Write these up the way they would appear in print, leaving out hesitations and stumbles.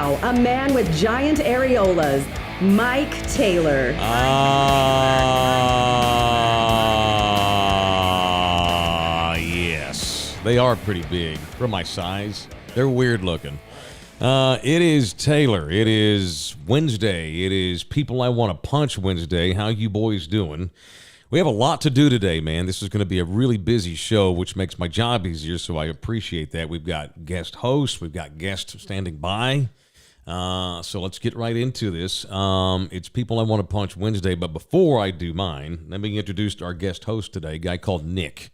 now, a man with giant areolas, Mike Taylor. Yes. They are pretty big for my size. They're weird looking. It is Taylor. It is Wednesday. It is People I Want to Punch Wednesday. How you boys doing? We have a lot to do today, man. This is going to be a really busy show, which makes my job easier, so I appreciate that. We've got guest hosts. We've got guests standing by. So let's get right into this. It's People I Want to Punch Wednesday, but before I do mine, let me introduce our guest host today, a guy called Nick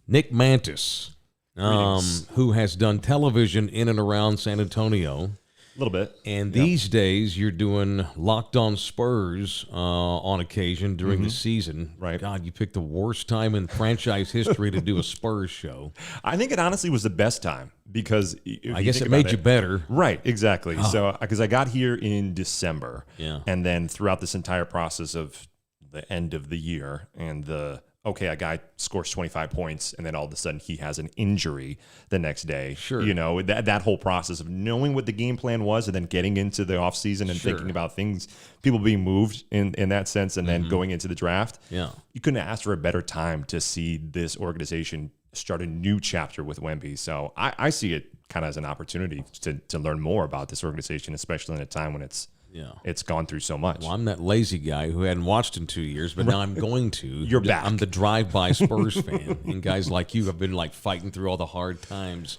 Mantis, who has done television in and around San Antonio. A little bit. And these days, you're doing Locked On Spurs on occasion during the season. Right. God, you picked the worst time in franchise history to do a Spurs show. I think it honestly was the best time because I guess it made you better. Right, exactly. Oh. So, because I got here in December. Yeah. And then throughout this entire process of the end of the year and a guy scores 25 points and then all of a sudden he has an injury the next day. Sure. You know, that whole process of knowing what the game plan was and then getting into the offseason and thinking about things, people being moved in that sense, and then going into the draft. Yeah. You couldn't ask for a better time to see this organization start a new chapter with Wemby. So I see it kind of as an opportunity to learn more about this organization, especially in a time when it's gone through so much. Well, I'm that lazy guy who hadn't watched in 2 years, but now I'm going to. You're back. I'm the drive-by Spurs fan, and guys like you have been like fighting through all the hard times.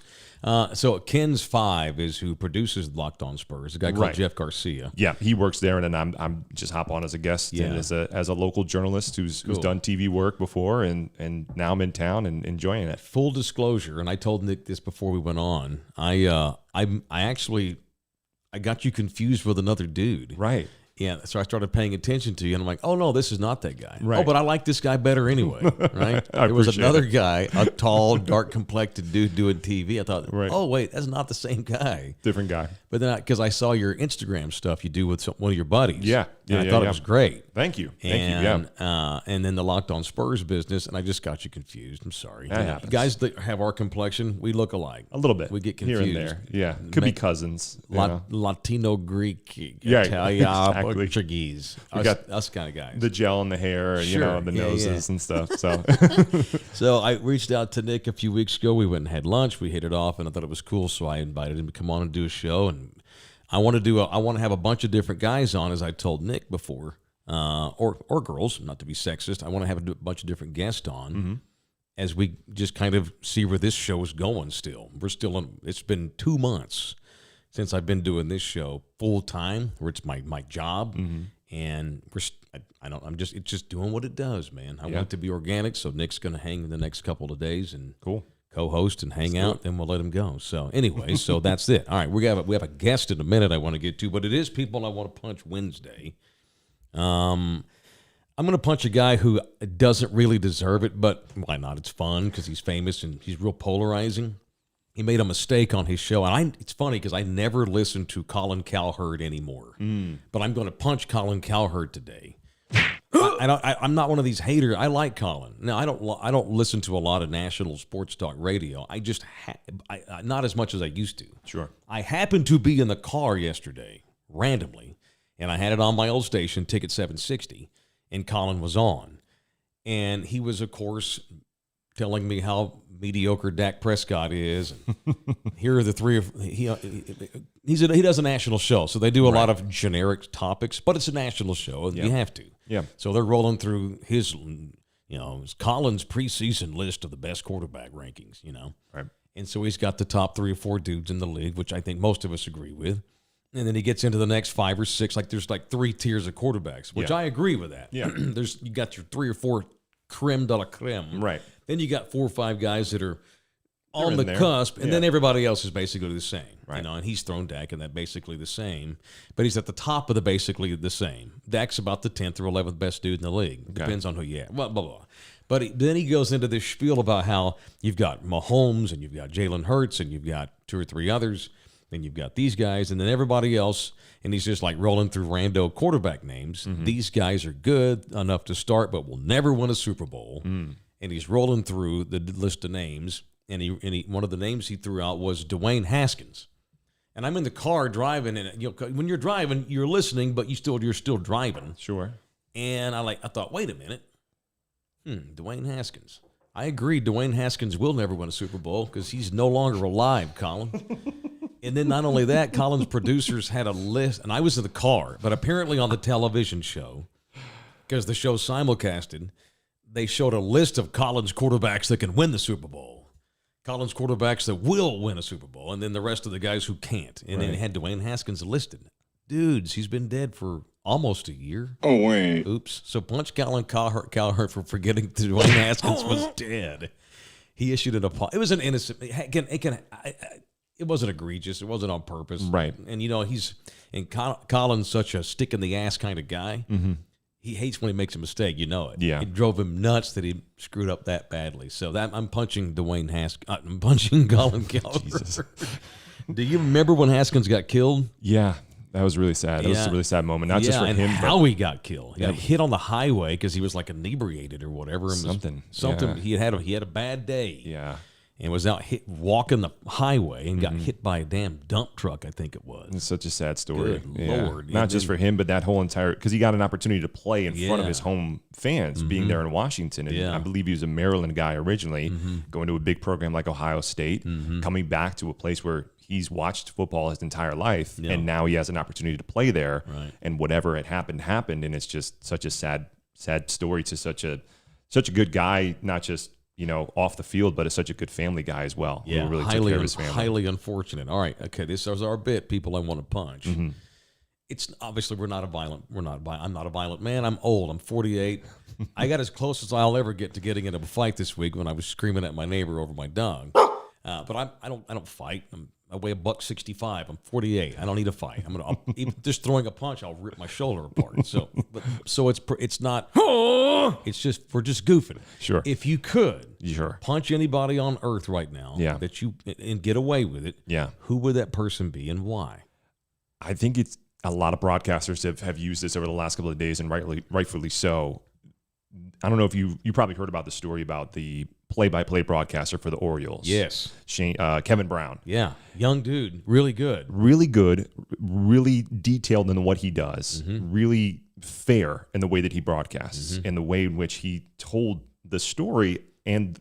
So Ken's Five is who produces Locked On Spurs, a guy called Jeff Garcia. Yeah, he works there, and then I'm just hop on as a guest and as a local journalist who's done TV work before, and now I'm in town and enjoying it. Full disclosure, and I told Nick this before we went on. I got you confused with another dude. Right. Yeah, so I started paying attention to you, and I'm like, oh, no, this is not that guy. Right. Oh, but I like this guy better anyway, right? I There was appreciate another it. guy, a tall, dark-complected dude doing TV. I thought, Right. oh, wait, that's not the same guy. Different guy. But then, because I saw your Instagram stuff you do with one of your buddies. Yeah. And I thought it was great. Thank you. And then the Locked On Spurs business, and I just got you confused. I'm sorry. That happens. Guys that have our complexion, we look alike. A little bit. We get confused. Here and there. Yeah. Could be cousins. Latino, Greek, Yeah, Italian, exactly. Portuguese. We got us kind of guys. The gel in the hair, and, Sure. the noses and stuff. So So I reached out to Nick a few weeks ago. We went and had lunch. We hit it off, and I thought it was cool. So I invited him to come on and do a show. And I want to have a bunch of different guys on, as I told Nick before, or girls, not to be sexist. I want to have a bunch of different guests on as we just kind of see where this show is going. Still, we're still in. It's been 2 months since I've been doing this show full time, where it's my job. And it's just doing what it does, man. I want it to be organic, so Nick's going to hang the next couple of days and co-host and hang out. Then we'll let him go. So anyway, so that's it. All right, we have a guest in a minute I want to get to, but it is People I Want to Punch Wednesday. I'm going to punch a guy who doesn't really deserve it, but why not? It's fun because he's famous and he's real polarizing. He made a mistake on his show, and it's funny because I never listen to Colin Cowherd anymore. But I'm going to punch Colin Cowherd today. I'm not one of these haters. I like Colin. Now I don't listen to a lot of national sports talk radio. I just not as much as I used to. Sure. I happened to be in the car yesterday randomly, and I had it on my old station, Ticket 760, and Colin was on, and he was, of course, telling me how mediocre Dak Prescott is. Here are the three of he does a national show, so they do a lot of generic topics, but it's a national show, and you have to. Yeah. So they're rolling through his Colin's preseason list of the best quarterback rankings, Right. And so he's got the top 3 or 4 dudes in the league, which I think most of us agree with. And then he gets into the next 5 or 6, there's 3 tiers of quarterbacks, which I agree with that. Yeah. You got your 3 or 4 creme de la creme. Right. Then you got 4 or 5 guys that are on the there. cusp, and Yeah. then everybody else is basically the same. Right. And he's thrown Dak in that basically the same, but he's at the top of the basically the same. Dak's about the 10th or 11th best dude in the league. Depends on who you have. Blah, blah, blah. But then he goes into this spiel about how you've got Mahomes and you've got Jalen Hurts and you've got 2 or 3 others. Then you've got these guys and then everybody else. And he's just rolling through rando quarterback names. These guys are good enough to start, but will never win a Super Bowl. And he's rolling through the list of names. And he one of the names he threw out was Dwayne Haskins. And I'm in the car driving, and when you're driving, you're listening, but you're still driving. Sure. And I thought, wait a minute. Dwayne Haskins. I agree. Dwayne Haskins will never win a Super Bowl because he's no longer alive, Colin. And then not only that, Colin's producers had a list, and I was in the car, but apparently on the television show, because the show simulcasted, they showed a list of Colin's quarterbacks that can win the Super Bowl, Colin's quarterbacks that will win a Super Bowl, and then the rest of the guys who can't. And then it had Dwayne Haskins listed. Dudes, he's been dead for almost a year. Oh, wait. Oops. So punch Colin Cowherd for forgetting that Dwayne Haskins was dead. He issued an apology. It was an innocent. It wasn't egregious. It wasn't on purpose. Right. And Colin's such a stick in the ass kind of guy. Mm-hmm. He hates when he makes a mistake. You know it. Yeah. It drove him nuts that he screwed up that badly. So I'm punching Dwayne Haskins. I'm punching Colin Cowherd. Do you remember when Haskins got killed? Yeah. That was really sad. That was a really sad moment. Not just for him, how he got killed. He got hit on the highway because he was like inebriated or whatever. Something. Yeah. He had a bad day. Yeah. And was out walking the highway and got hit by a damn dump truck, I think it was. It's such a sad story. Good Lord. Not just for him, but that whole entire, because he got an opportunity to play in front of his home fans, being there in Washington. And I believe he was a Maryland guy originally, going to a big program like Ohio State, coming back to a place where he's watched football his entire life, and now he has an opportunity to play there. Right. And whatever had happened, and it's just such a sad story to such a good guy, not just off the field, but such a good family guy as well. Yeah, who really took care of his family. Highly unfortunate. All right, okay, this is our bit. People I want to punch. It's obviously I'm not a violent man. I'm old. I'm 48. I got as close as I'll ever get to getting into a fight this week when I was screaming at my neighbor over my dog. But I don't fight. I weigh $165. I'm 48. I don't need a fight. Even just throwing a punch, I'll rip my shoulder apart. So it's not. It's just we're just goofing. Sure. If you could, sure, punch anybody on earth right now, and get away with it, who would that person be and why? I think it's a lot of broadcasters have used this over the last couple of days, and rightfully so. I don't know if you probably heard about the story about the play-by-play broadcaster for the Orioles. Yes. Kevin Brown. Yeah. Young dude. Really good. Really good. Really detailed in what he does. Really fair in the way that he broadcasts, in the way in which he told the story and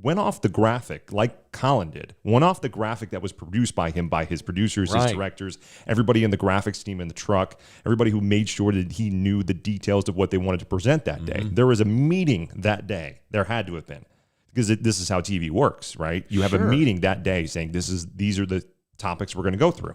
went off the graphic like Colin did. Went off the graphic that was produced by him, by his producers, his directors, everybody in the graphics team in the truck, everybody who made sure that he knew the details of what they wanted to present that day. There was a meeting that day. There had to have been. Because this is how TV works, right? You have a meeting that day saying these are the topics we're going to go through.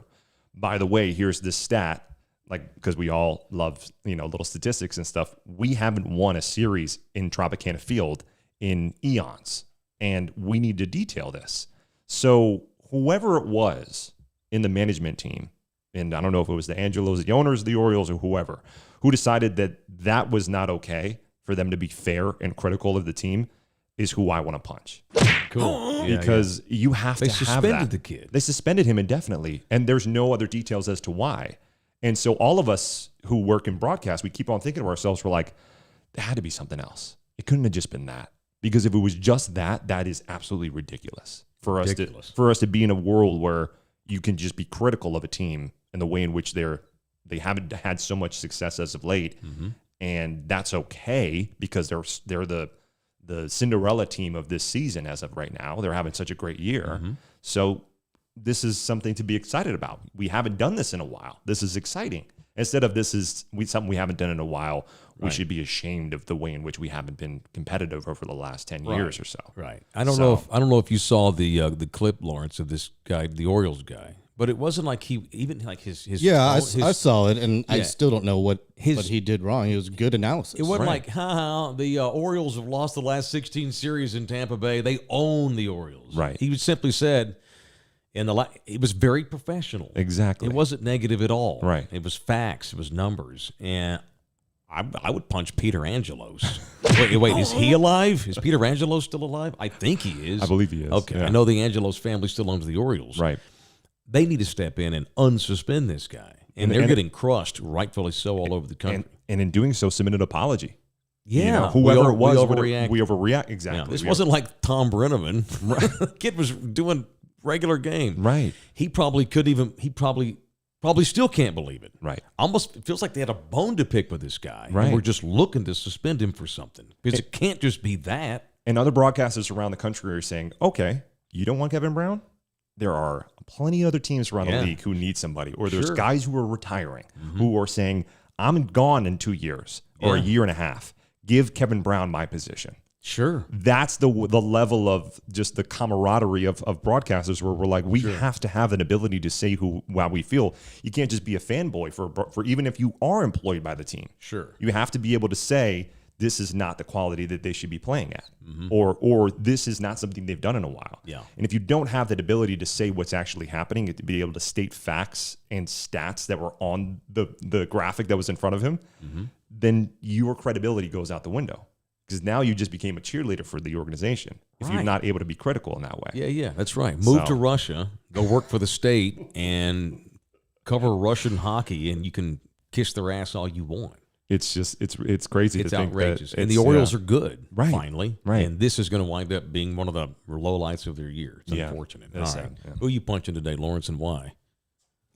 By the way, here's this stat, because we all love little statistics and stuff. We haven't won a series in Tropicana Field in eons, and we need to detail this. So whoever it was in the management team, and I don't know if it was the Angelos, the owners of the Orioles, or whoever, who decided that was not okay for them to be fair and critical of the team, is who I want to punch. Cool. Because you have to have that. They suspended the kid. They suspended him indefinitely, and there's no other details as to why. And so all of us who work in broadcast, we keep on thinking to ourselves, we're like, there had to be something else. It couldn't have just been that. Because if it was just that is absolutely ridiculous for us to be in a world where you can just be critical of a team and the way in which they haven't had so much success as of late, and that's okay because they're the Cinderella team of this season as of right now. They're having such a great year. So this is something to be excited about. We haven't done this in a while. This is exciting. Instead of something we haven't done in a while, we should be ashamed of the way in which we haven't been competitive over the last 10 years or so. Right. I don't know if you saw the clip, Lawrence, of this guy, the Orioles guy. But it wasn't like he even like his I saw it, and I still don't know what he did wrong. It was good analysis. It wasn't like the Orioles have lost the last 16 series in Tampa Bay. They own the Orioles. Right. He simply said it was very professional. Exactly. It wasn't negative at all. Right. It was facts. It was numbers. And I would punch Peter Angelos. wait, is he alive? Is Peter Angelos still alive? I think he is. I believe he is. Okay. Yeah. I know the Angelos family still owns the Orioles. Right. They need to step in and unsuspend this guy. And they're getting crushed, rightfully so, all over the country. And in doing so, submit an apology. Yeah. Whoever it was, we overreact. We overreact. Exactly. Yeah, this wasn't like Tom Brenneman. The kid was doing regular game. Right. He probably couldn't even. He probably still can't believe it. Right. Almost it feels like they had a bone to pick with this guy. Right. And we're just looking to suspend him for something because it can't just be that. And other broadcasters around the country are saying, okay, you don't want Kevin Brown? There are plenty of other teams around the league who need somebody. Or there's guys who are retiring who are saying, I'm gone in 2 years or a year and a half. Give Kevin Brown my position. Sure. That's the level of just the camaraderie of broadcasters where we're like, we have to have an ability to say how we feel. You can't just be a fanboy for even if you are employed by the team. Sure. You have to be able to say, this is not the quality that they should be playing at, or this is not something they've done in a while. Yeah. And if you don't have that ability to say what's actually happening, to be able to state facts and stats that were on the graphic that was in front of him, then your credibility goes out the window. Because now you just became a cheerleader for the organization if you're not able to be critical in that way. Yeah, that's right. Move to Russia, go work for the state, and cover Russian hockey, and you can kiss their ass all you want. It's just it's crazy. It's to think outrageous. that And the Orioles are good, Right. finally. Right. And this is going to wind up being one of the lowlights of their year. It's unfortunate. All right. Yeah. Who are you punching today, Lawrence, and why?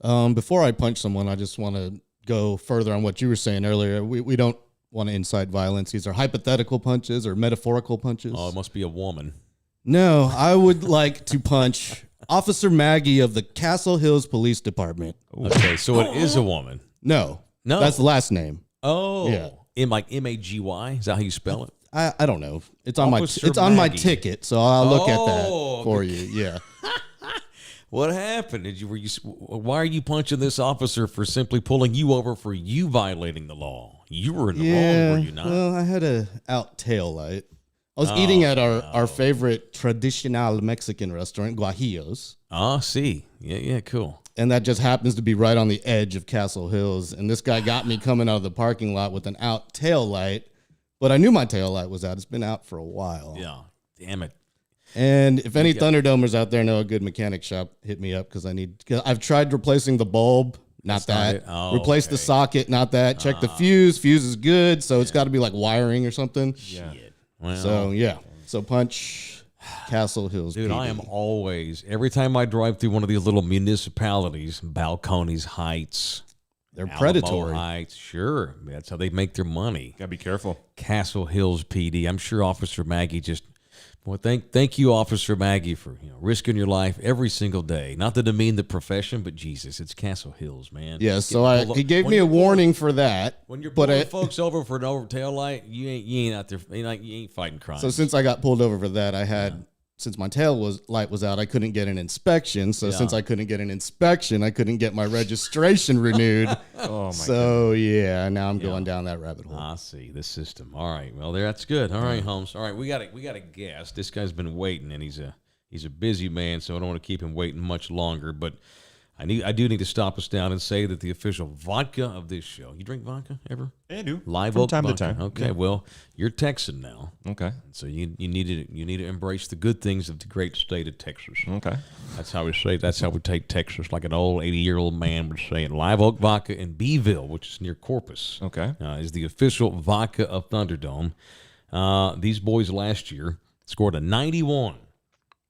Before I punch someone, I just want to go further on what you were saying earlier. We don't want to incite violence. These are hypothetical punches or metaphorical punches. Oh, it must be a woman. No, I would like to punch Officer Maggie of the Castle Hills Police Department. Okay, so it is a woman. No, No. that's the last name. Oh, Yeah. Maggy? Is that how you spell it? I don't know. It's Officer on my Maggie. ticket, so I'll look at that Oh, for you. Yeah. What happened? Why are you punching this officer for simply pulling you over for you violating the law? You were in the wrong, were you not? Well, I had a out tail light. I was eating at our favorite traditional Mexican restaurant, Guajillos. Oh, see. Yeah, cool. And that just happens to be right on the edge of Castle Hills. And this guy got me coming out of the parking lot with an out tail light. But I knew my tail light was out. It's been out for a while. Yeah. Damn it. And if any Thunderdomers out there know a good mechanic shop, hit me up because I've tried replling the bulb, not that. Replace the socket, not that. Check the fuse. Fuse is good, so it's got to be like wiring or something. Yeah. Well, So punch Castle Hills. dude, PD. I am always, every time I drive through one of these little municipalities, Balcones Heights, They're Alamo predatory. Heights, sure. That's how they make their money. Gotta be careful. Castle Hills PD. I'm sure Officer Maggie just, well, thank you, Officer Maggie, for risking your life every single day. Not to demean the profession, but Jesus, it's Castle Hills, man. Yeah, so he gave me a warning for that. When you're pulling folks over for an tail light, you ain't out there. You ain't fighting crime. So since I got pulled over for that, I had since my light was out, I couldn't get an inspection. So since I couldn't get an inspection, I couldn't get my registration renewed. Oh my So now I'm going down that rabbit hole. I see the system. All right, well that's good. All right, Holmes. All right, we got a guest. This guy's been waiting, and he's a busy man, so I don't want to keep him waiting much longer. But I do need to stop us down and say that the official vodka of this show. You drink vodka ever? I do. Live From oak time to vodka. time. Okay, well you're Texan now. Okay. So you need to embrace the good things of the great state of Texas. Okay. That's how we say. That's how we take Texas, like an old 80-year-old man would say it. Live Oak Vodka in Beeville, which is near Corpus, Okay. is the official vodka of Thunderdome. These boys last year scored a 91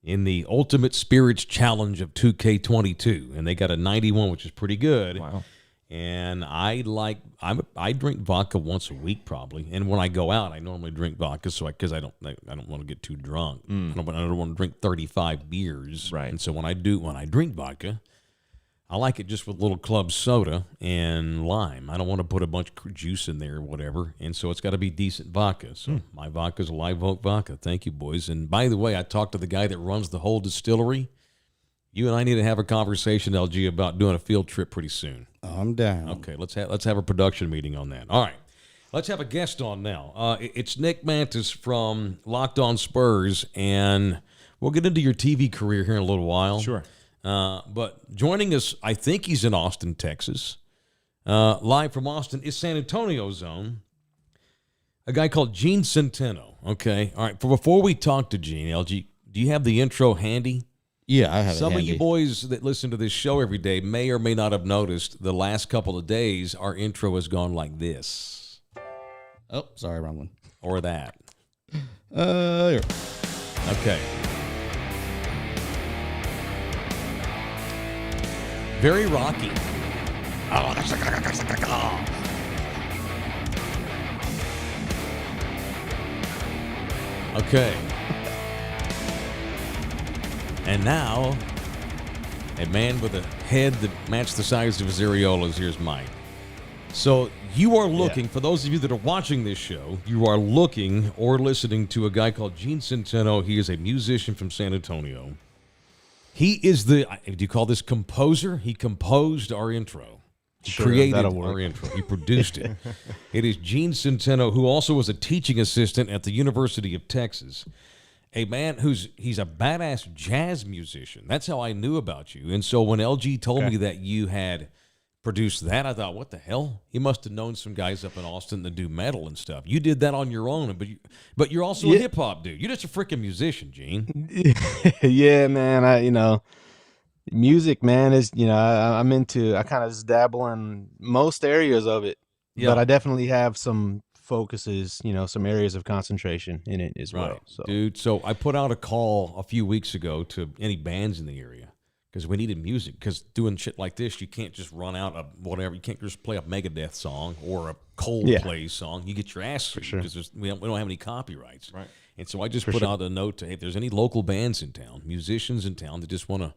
in the Ultimate Spirits Challenge of 2K22, and they got a 91, which is pretty good. Wow. And I drink vodka once a week probably, and when I go out, I normally drink vodka because I don't want to get too drunk. I don't want to drink 35 beers. Right. And so when I drink vodka, I like it just with a little club soda and lime. I don't want to put a bunch of juice in there or whatever, and so it's got to be decent vodka. So my vodka is Live Oak vodka. Thank you, boys. And by the way, I talked to the guy that runs the whole distillery. You and I need to have a conversation, LG, about doing a field trip pretty soon. I'm down. Okay, let's have a production meeting on that. All right, let's have a guest on now. It's Nick Mantis from Locked On Spurs, and we'll get into your TV career here in a little while. Sure. But joining us, I think he's in Austin, Texas. Live from Austin is San Antonio's own, a guy called Gene Centeno. Okay, all right. Before we talk to Gene, LG, do you have the intro handy? Yeah, I have Some it of handy. you boys that listen to this show every day may or may not have noticed the last couple of days our intro has gone like this. Oh, sorry, wrong one. Or that. Here. Okay. Very rocky. Okay. And now, a man with a head that matched the size of his areolas. Here's Mike. So you are looking, for those of you that are watching this show, you are looking or listening to a guy called Gene Centeno. He is a musician from San Antonio. He is do you call this composer? He composed our intro. He created our intro. He produced it. It is Gene Centeno, who also was a teaching assistant at the University of Texas. A man he's a badass jazz musician. That's how I knew about you. And so when LG told me that you had produced that, I thought, what the hell? He must have known some guys up in Austin that do metal and stuff. You did that on your own, but you're also a hip hop dude. You're just a freaking musician, Gene. Yeah, man. Music, man, is I'm into. I kind of just dabble in most areas of it, but I definitely have some focuses, some areas of concentration in it as well. So, dude, so I put out a call a few weeks ago to any bands in the area. Because we needed music. Because doing shit like this, you can't just run out of whatever. You can't just play a Megadeth song or a Coldplay song. You get your ass sued because we don't have any copyrights. Right. And so I just put out a note to, hey, if there's any local bands in town, musicians in town that just want to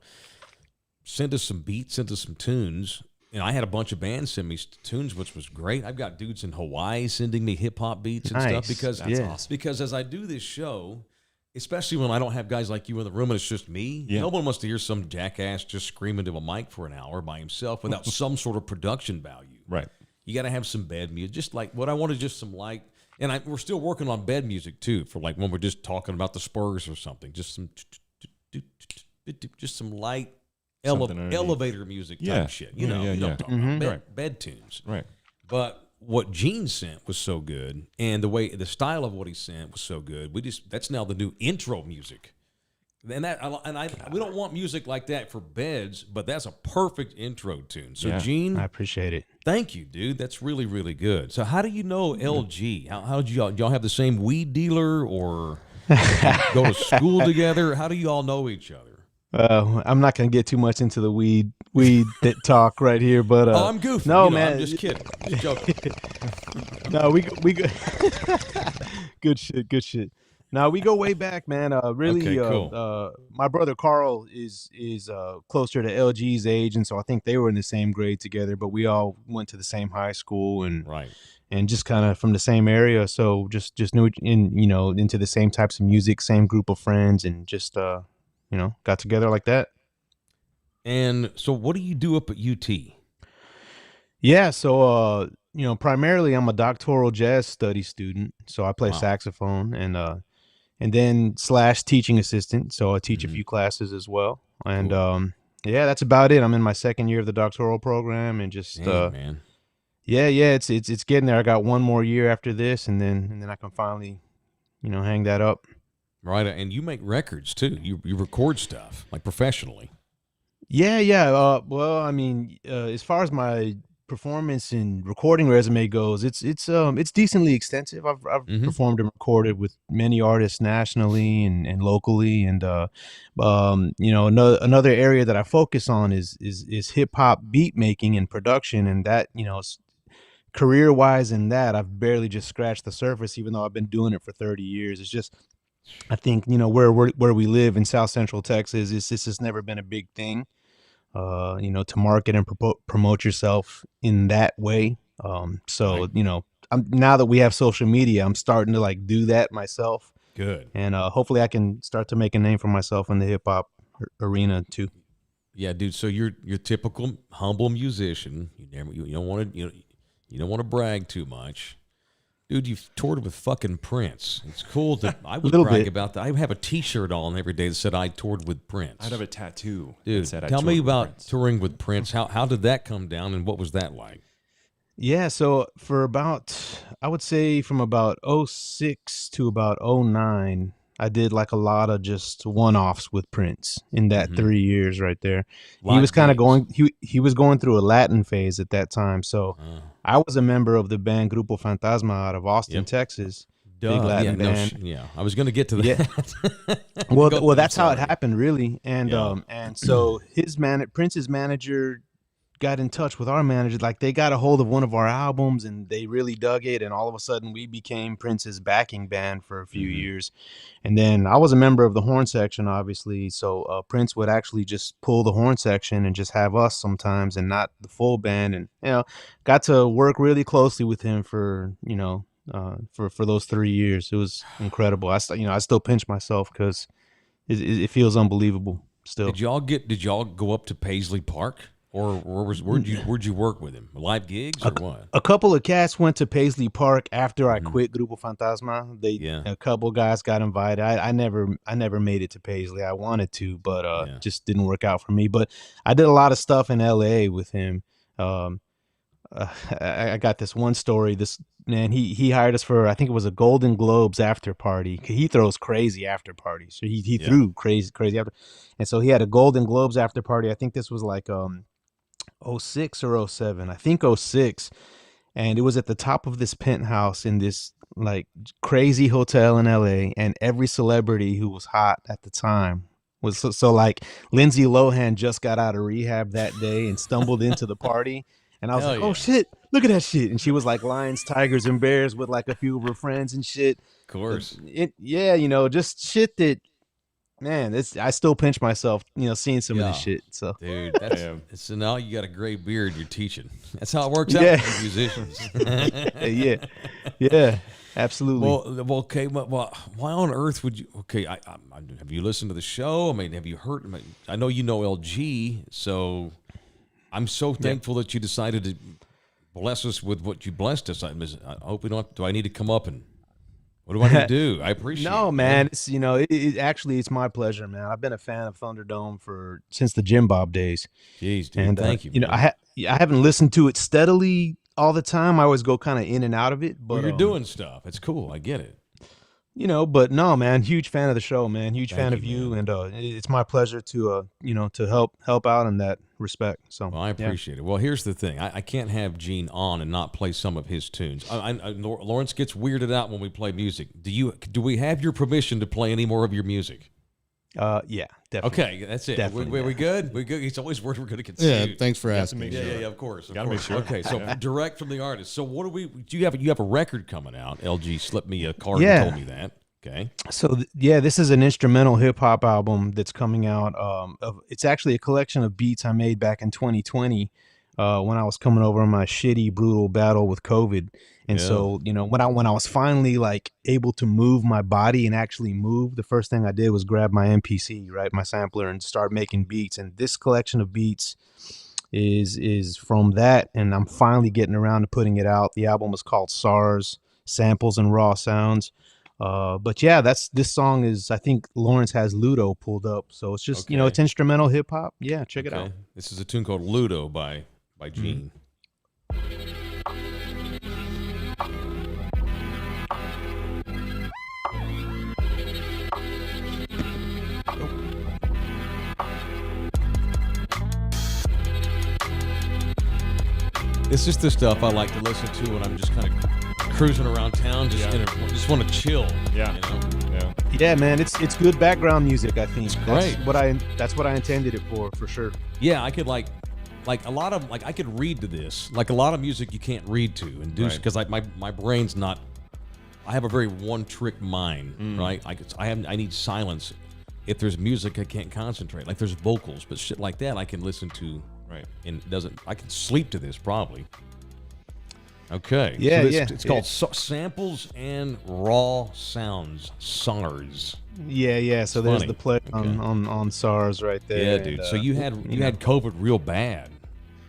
send us some beats, send us some tunes. And I had a bunch of bands send me tunes, which was great. I've got dudes in Hawaii sending me hip hop beats and stuff because that's awesome. Because as I do this show, especially when I don't have guys like you in the room and it's just me. Yeah. No one wants to hear some jackass just scream into a mic for an hour by himself without some sort of production value. Right. You got to have some bed music. Just like what I wanted, just some light. And we're still working on bed music too, for like when we're just talking about the Spurs or something. Just some light elevator music type shit. You know what I'm talking about. Bed tunes. Right. But what Gene sent was so good, and the style of what he sent was so good. That's now the new intro music, we don't want music like that for beds, but that's a perfect intro tune. So Gene, I appreciate it. Thank you, dude. That's really, really good. So how do you know LG? How did y'all have the same weed dealer or go to school together? How do you all know each other? I'm not gonna get too much into the weed that talk right here, but I'm goofing. No, man, I'm just kidding. Just joking. No, we go. Good shit. Now we go way back, man. Really, cool. My brother Carl is closer to LG's age, and so I think they were in the same grade together. But we all went to the same high school, and just kind of from the same area. So just knew into the same types of music, same group of friends, and just got together like that. And so what do you do up at UT? Yeah, so primarily I'm a doctoral jazz study student. So I play saxophone and then / teaching assistant. So I teach a few classes as well. And that's about it. I'm in my second year of the doctoral program and just man. It's getting there. I got one more year after this and then I can finally hang that up. Right, and you make records too. You record stuff like professionally. Yeah. Well, I mean, as far as my performance and recording resume goes, it's decently extensive. I've performed and recorded with many artists nationally and locally, and another area that I focus on is hip hop beat making and production, and that career wise in that I've barely just scratched the surface, even though I've been doing it for 30 years. It's just I think where we live in South Central Texas, this has never been a big thing, to market and promote yourself in that way. So now that we have social media, I'm starting to do that myself. Good. And hopefully I can start to make a name for myself in the hip hop arena too. Yeah, dude. So you're typical humble musician. You don't want to brag too much. Dude, you've toured with fucking Prince. It's cool that I would brag about that. I have a T-shirt on every day that said I toured with Prince. I'd have a tattoo. Dude, tell me about touring with Prince. How did that come down, and what was that like? Yeah, so for I would say from about 06 to about 09, I did a lot of just one-offs with Prince in that 3 years right there. He was kind of he was going through a Latin phase at that time. So I was a member of the band Grupo Fantasma out of Austin, Texas. Big Latin band. I was going to get to that. Yeah. well, that's how it happened really. And so Prince's manager got in touch with our manager. Like, they got a hold of one of our albums and they really dug it. And all of a sudden we became Prince's backing band for a few years. And then I was a member of the horn section, obviously. So Prince would actually just pull the horn section and just have us sometimes and not the full band. And, got to work really closely with him for, for those 3 years. It was incredible. I still pinch myself because it feels unbelievable still. Did y'all go up to Paisley Park, or where'd you work with him? Live gigs or what? A couple of cats went to Paisley Park after I quit Grupo Fantasma. A couple guys got invited. I never made it to Paisley. I wanted to, but just didn't work out for me. But I did a lot of stuff in LA with him. I got this one story. This man, he hired us for, I think it was a Golden Globes after party. He throws crazy after parties. So he threw crazy after. And so he had a Golden Globes after party. I think this was like 06 or 07. I think 06. And it was at the top of this penthouse in this like crazy hotel in LA. And every celebrity who was hot at the time was so like Lindsay Lohan just got out of rehab that day and stumbled into the party. And I was like, oh, shit, look at that shit. And she was like lions, tigers, and bears with like a few of her friends and shit. Of course. Just shit that, man, I still pinch myself, seeing some of this shit. So, dude, so now you got a gray beard, you're teaching. That's how it works out for musicians. Yeah, absolutely. Well, okay, well, why on earth would you, have you listened to the show? I mean, have you heard, I know you know LG, so I'm so thankful that you decided to bless us with what you blessed us. I hope we don't. Do I need to come up and what do I need to do? I appreciate it. No, man. It's actually it's my pleasure, man. I've been a fan of Thunderdome since the Jim Bob days. Jeez, dude. And thank you. Man. I haven't listened to it steadily all the time. I always go kind of in and out of it. But you're doing stuff. It's cool. I get it. But no, man, huge fan of the show, man. Huge fan of you, and it's my pleasure to to help out in that respect. So I appreciate it. Well, here's the thing: I can't have Gene on and not play some of his tunes. Lawrence gets weirded out when we play music. Do we have your permission to play any more of your music? Yeah, definitely. Okay, that's it. Definitely, we good? We good? It's always words we're going to consider. Yeah, thanks for asking. Yeah, of course. Got to make sure. Okay, so direct from the artist. So what do you have a record coming out? LG slipped me a card and told me that. Okay. So this is an instrumental hip hop album that's coming out. It's actually a collection of beats I made back in 2020 when I was coming over my shitty, brutal battle with COVID. And so, when I was finally like able to move my body and actually move, the first thing I did was grab my MPC, right, my sampler, and start making beats. And this collection of beats is from that, and I'm finally getting around to putting it out. The album is called SARS, Samples and Raw Sounds. But yeah, this song is, I think Lawrence has Ludo pulled up, so it's just it's instrumental hip hop. Yeah, check it out. This is a tune called Ludo by Gene. This is the stuff I like to listen to when I'm just kind of cruising around town, just want to chill. Yeah, man, it's good background music. I think it's great. That's what I intended it for sure. Yeah, I could like a lot of I could read to this, like a lot of music you can't read to and do because my brain's not. I have a very one-trick mind, right? I need silence. If there's music, I can't concentrate. Like there's vocals, but shit like that I can listen to. Right, and I can sleep to this probably. Okay. Yeah, It's called Samples and Raw Sounds, SARS. Yeah. So there's the play on SARS right there. Yeah, dude. And, so you had COVID real bad.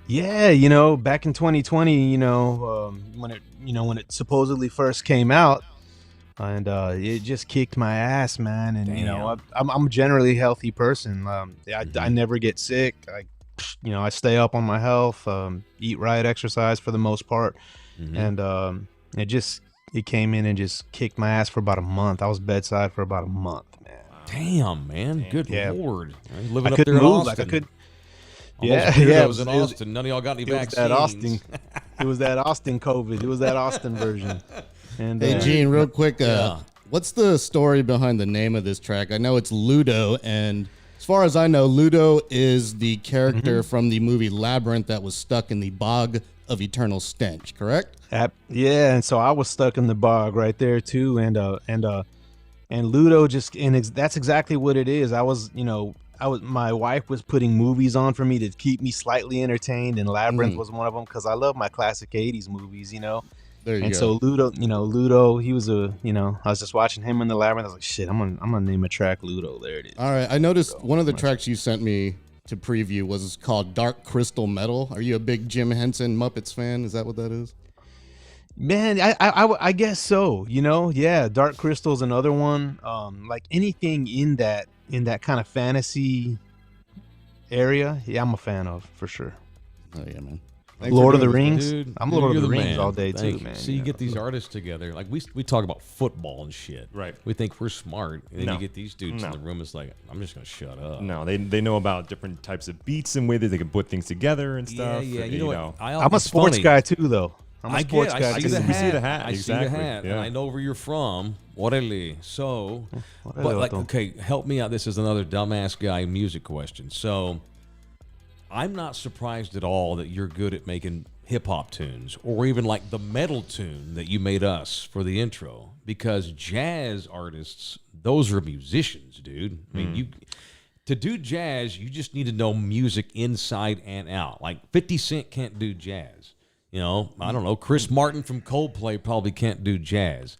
Yeah, back in 2020, when it supposedly first came out, and it just kicked my ass, man. And I'm a generally healthy person. I never get sick. I stay up on my health, eat right, exercise for the most part. And it came in and just kicked my ass for about a month. I was bedside for about a month, man. Damn, man. Good Lord. Living I up couldn't there in move. Austin. Like I could. It was in Austin. None of y'all got any vaccines. It was that Austin COVID. It was that Austin version. And hey, Gene, real quick. What's the story behind the name of this track? I know it's Ludo, and As far as I know, Ludo is the character from the movie Labyrinth that was stuck in the bog of eternal stench, correct? Yeah, and so I was stuck in the bog right there too, and Ludo that's exactly what it is. My wife was putting movies on for me to keep me slightly entertained, and Labyrinth was one of them because I love my classic '80s movies, There you And go. so Ludo, he was I was just watching him in the Labyrinth. I was like, shit, I'm gonna name a track Ludo. There it is. All right, I noticed one of the tracks you sent me to preview was called Dark Crystal Metal. Are you a big Jim Henson Muppets fan? Is that what that is? Man, I guess so. Yeah, Dark Crystal's another one. Like anything in that kind of fantasy area, yeah, I'm a fan of for sure. Oh yeah, man. Lord of the Rings. Dude, I'm Lord of the Rings man. all day Thank too, you. man. So you get these artists together, like we talk about football and shit. Right. We think we're smart, and then No. you get these dudes in the room. It's like, I'm just gonna shut up. No, they know about different types of beats and ways that they can put things together and stuff. Yeah. and, You know what? I'm a sports guy too, though. I'm a sports guy I too. see the We hat. see the hat, I see exactly, the hat, and yeah. I know where you're from. Orale. So, but Orale, like, Otto. okay, help me out. This is another dumbass guy music question. So, I'm not surprised at all that you're good at making hip hop tunes, or even like the metal tune that you made us for the intro, because jazz artists, those are musicians, dude. I mean, to do jazz, you just need to know music inside and out. Like 50 Cent can't do jazz. I don't know. Chris Martin from Coldplay probably can't do jazz.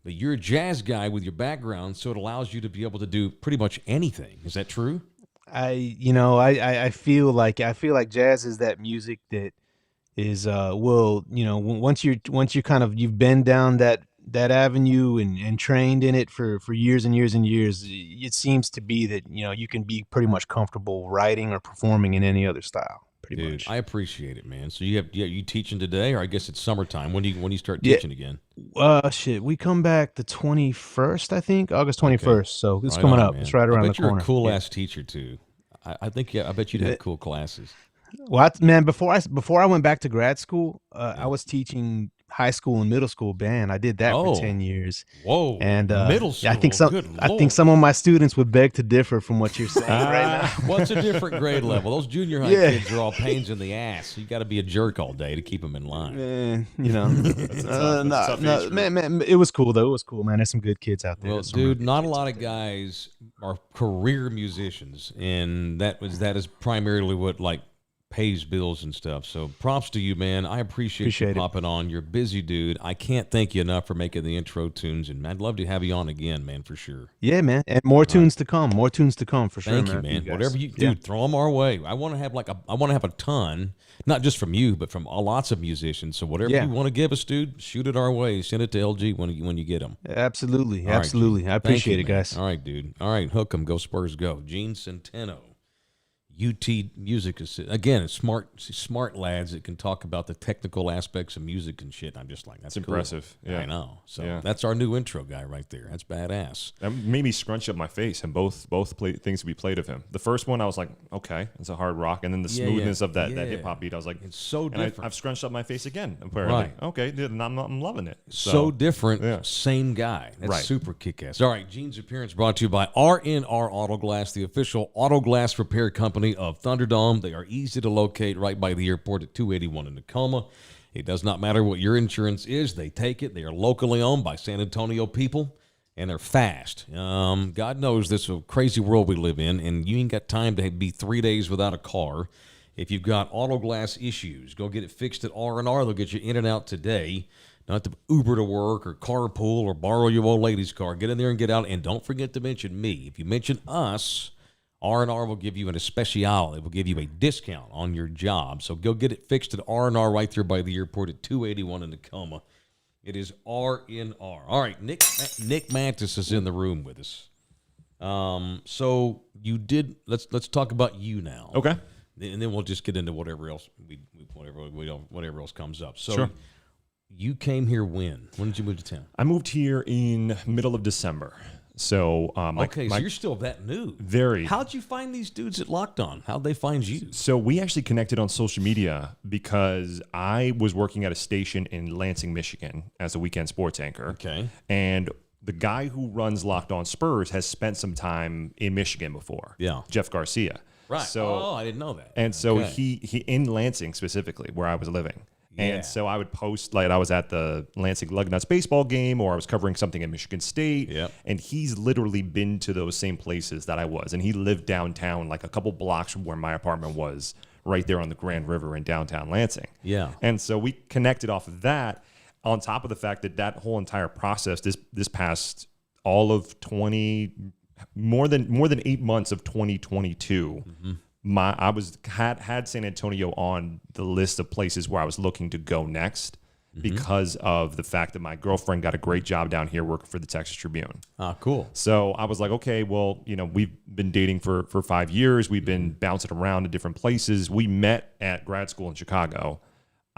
But you're a jazz guy with your background, so it allows you to be able to do pretty much anything. Is that true? I feel like jazz is that music that is once you kind of you've been down that avenue and trained in it for years and years and years, it seems to be that you can be pretty much comfortable writing or performing in any other style. Pretty Dude, much. I appreciate it, man. So you teaching today, or I guess it's summertime. When do you start teaching again? Shit, we come back the 21st, I think, August 21st. Okay. So it's Right coming on, up. man. It's right around the I bet you're corner. a cool ass teacher too. I bet you'd have cool classes. Well, before I went back to grad school, I was teaching high school and middle school band. I did that for 10 years. Whoa. And middle school. I think Good some of my students would beg to differ from what you're saying right now. What's a different grade level? Those junior high kids are all pains in the ass. You got to be a jerk all day to keep them in line. Man, tough man, it was cool though. It was cool, man. There's some good kids out there. Well, dude, not a lot of guys are career musicians, and that is primarily what pays bills and stuff. So props to you, man. I appreciate you popping on. You're a busy dude. I can't thank you enough for making the intro tunes, and I'd love to have you on again, man, for sure. Yeah, man, and more tunes to come. More tunes to come for sure. Thank you, man. Whatever you do, throw them our way. I want to have a ton, not just from you, but from lots of musicians. So whatever you want to give us, dude, shoot it our way. Send it to LG when you get them. Absolutely, All right, absolutely. Gene. I appreciate it, Man. guys. All right, dude. All right, hook 'em. Go Spurs, go. Gene Centeno. UT music is again smart lads that can talk about the technical aspects of music and shit. I'm just like, that's It's cool. impressive. Yeah. I know. So that's our new intro guy right there. That's badass. That made me scrunch up my face, and both things we played of him. The first one, I was like, okay, it's a hard rock, and then the smoothness of that hip hop beat, I was like, it's so different. I've scrunched up my face again. Apparently, Right. okay, dude, and I'm loving it. So different, yeah. same guy. That's Right. super kick-ass. All right, Gene's appearance brought to you by RNR Auto Glass, the official auto glass repair company of Thunderdome. They are easy to locate right by the airport at 281 in Tacoma. It does not matter what your insurance is. They take it. They are locally owned by San Antonio people, and they're fast. God knows this is a crazy world we live in, and you ain't got time to be 3 days without a car. If you've got auto glass issues, go get it fixed at R&R. They'll get you in and out today. Not to Uber to work or carpool or borrow your old lady's car. Get in there and get out, and don't forget to mention me. If you mention us, R&R will give you an especial. It will give you a discount on your job. So go get it fixed at R&R right there by the airport at 281 in Tacoma. It is R&R. All right, Nick Mantis is in the room with us. So you did. Let's talk about you now. Okay. And then we'll just get into whatever else whatever else comes up. So Sure. You came here when? When did you move to town? I moved here in middle of December. So So you're still that new. Very. How'd you find these dudes at Locked On? How'd they find you? So we actually connected on social media because I was working at a station in Lansing, Michigan as a weekend sports anchor. Okay. And the guy who runs Locked On Spurs has spent some time in Michigan before. Yeah. Jeff Garcia. Right. So, I didn't know that. And so Okay. he in Lansing specifically, where I was living. Yeah. And so I would post, like, I was at the Lansing Lugnuts baseball game, or I was covering something at Michigan State. Yep. And he's literally been to those same places that I was. And he lived downtown, like a couple blocks from where my apartment was, right there on the Grand River in downtown Lansing. Yeah. And so we connected off of that, on top of the fact that that whole entire process, this past all of more than 8 months of 2022, I had San Antonio on the list of places where I was looking to go next, because of the fact that my girlfriend got a great job down here working for the Texas Tribune. Ah, cool. So I was like, okay, well, we've been dating for 5 years. We've been bouncing around to different places. We met at grad school in Chicago.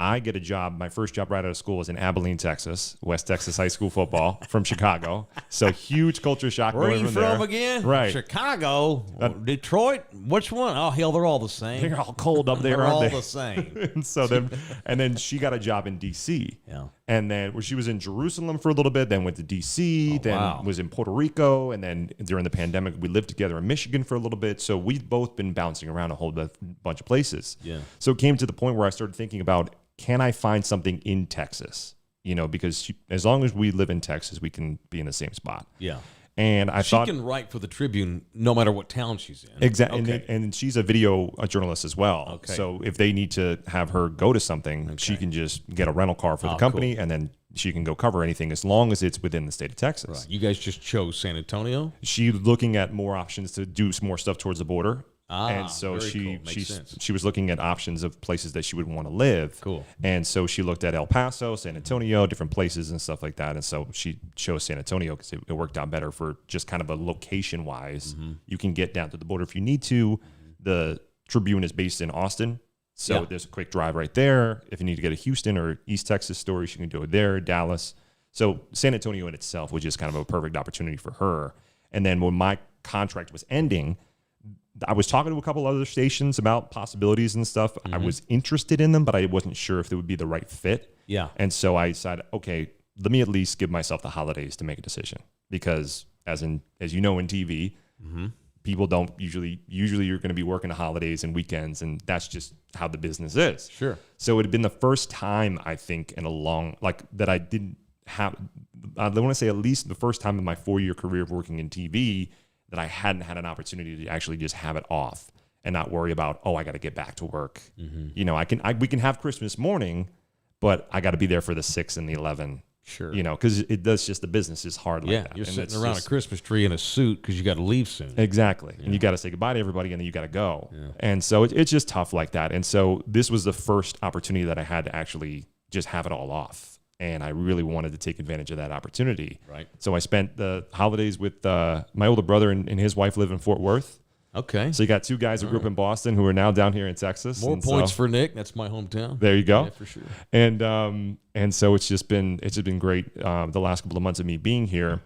I get a job. My first job right out of school was in Abilene, Texas, West Texas high school football from Chicago. So huge culture shock. Where are going you from there. again? Right. Chicago, Detroit. Which one? Oh, hell, they're all the same. They're all cold up there, They're aren't all they? the same. And so then she got a job in D.C. Yeah. And then she was in Jerusalem for a little bit, then went to D.C., then wow. was in Puerto Rico, and then during the pandemic, we lived together in Michigan for a little bit. So we've both been bouncing around a whole bunch of places. Yeah. So it came to the point where I started thinking about, can I find something in Texas? Because as long as we live in Texas, we can be in the same spot. Yeah. And I She thought, can write for the Tribune no matter what town she's in. exactly. Okay. And she's a video journalist as well. Okay. So if they need to have her go to something, she can just get a rental car for the company, and then she can go cover anything as long as it's within the state of Texas. Right. You guys just chose San Antonio? She's looking at more options to do some more stuff towards the border. Ah, and so very cool. Makes sense. she was looking at options of places that she would want to live. Cool. And so she looked at El Paso, San Antonio, different places and stuff like that. And so she chose San Antonio because it worked out better for just kind of a location wise. You can get down to the border if you need to. The Tribune is based in Austin. So there's a quick drive right there. If you need to get a Houston or East Texas story, she can do it there, Dallas. So San Antonio in itself was just kind of a perfect opportunity for her. And then when my contract was ending, I was talking to a couple other stations about possibilities and stuff. I was interested in them, but I wasn't sure if it would be the right fit. Yeah. And so I decided, okay, let me at least give myself the holidays to make a decision, because as you know, in TV, people don't usually you're going to be working the holidays and weekends, and that's just how the business is. Sure. So it had been the first time, I think, in a long, that I didn't have, I want to say at least the first time in my 4-year career of working in TV that I hadn't had an opportunity to actually just have it off and not worry about, I got to get back to work. We can have Christmas morning, but I got to be there for the 6 and the 11. Sure. Because the business is hard like that. You're And sitting it's around a Christmas tree in a suit because you got to leave soon. Exactly. And you got to say goodbye to everybody, and then you got to go. And so it's just tough like that. And so this was the first opportunity that I had to actually just have it all off. And I really wanted to take advantage of that opportunity. Right. So I spent the holidays with my older brother and his wife live in Fort Worth. Okay. So you got two guys who grew up in Boston who are now down here in Texas. More And points so, for Nick. That's my hometown. there you go. Yeah, for sure. And so it's just been great the last couple of months of me being here,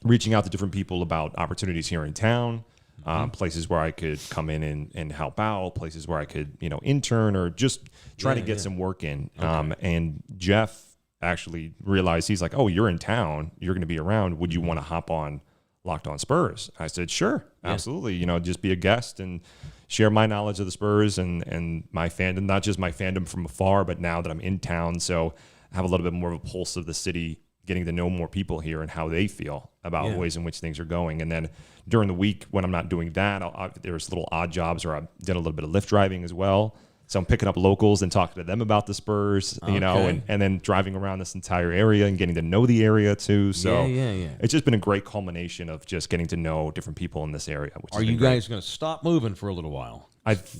reaching out to different people about opportunities here in town, places where I could come in and help out, places where I could intern or just try to get some work in. And Jeff actually realized, he's like, you're in town, you're going to be around, would you want to hop on Locked On Spurs? I said, sure, absolutely. Just be a guest and share my knowledge of the Spurs and my fandom, not just my fandom from afar, but now that I'm in town. So I have a little bit more of a pulse of the city, getting to know more people here and how they feel about ways in which things are going. And then during the week when I'm not doing that, there's little odd jobs, or I've done a little bit of Lyft driving as well. So I'm picking up locals and talking to them about the Spurs, and then driving around this entire area and getting to know the area too. So it's just been a great culmination of just getting to know different people in this area. Are you guys going to stop moving for a little while?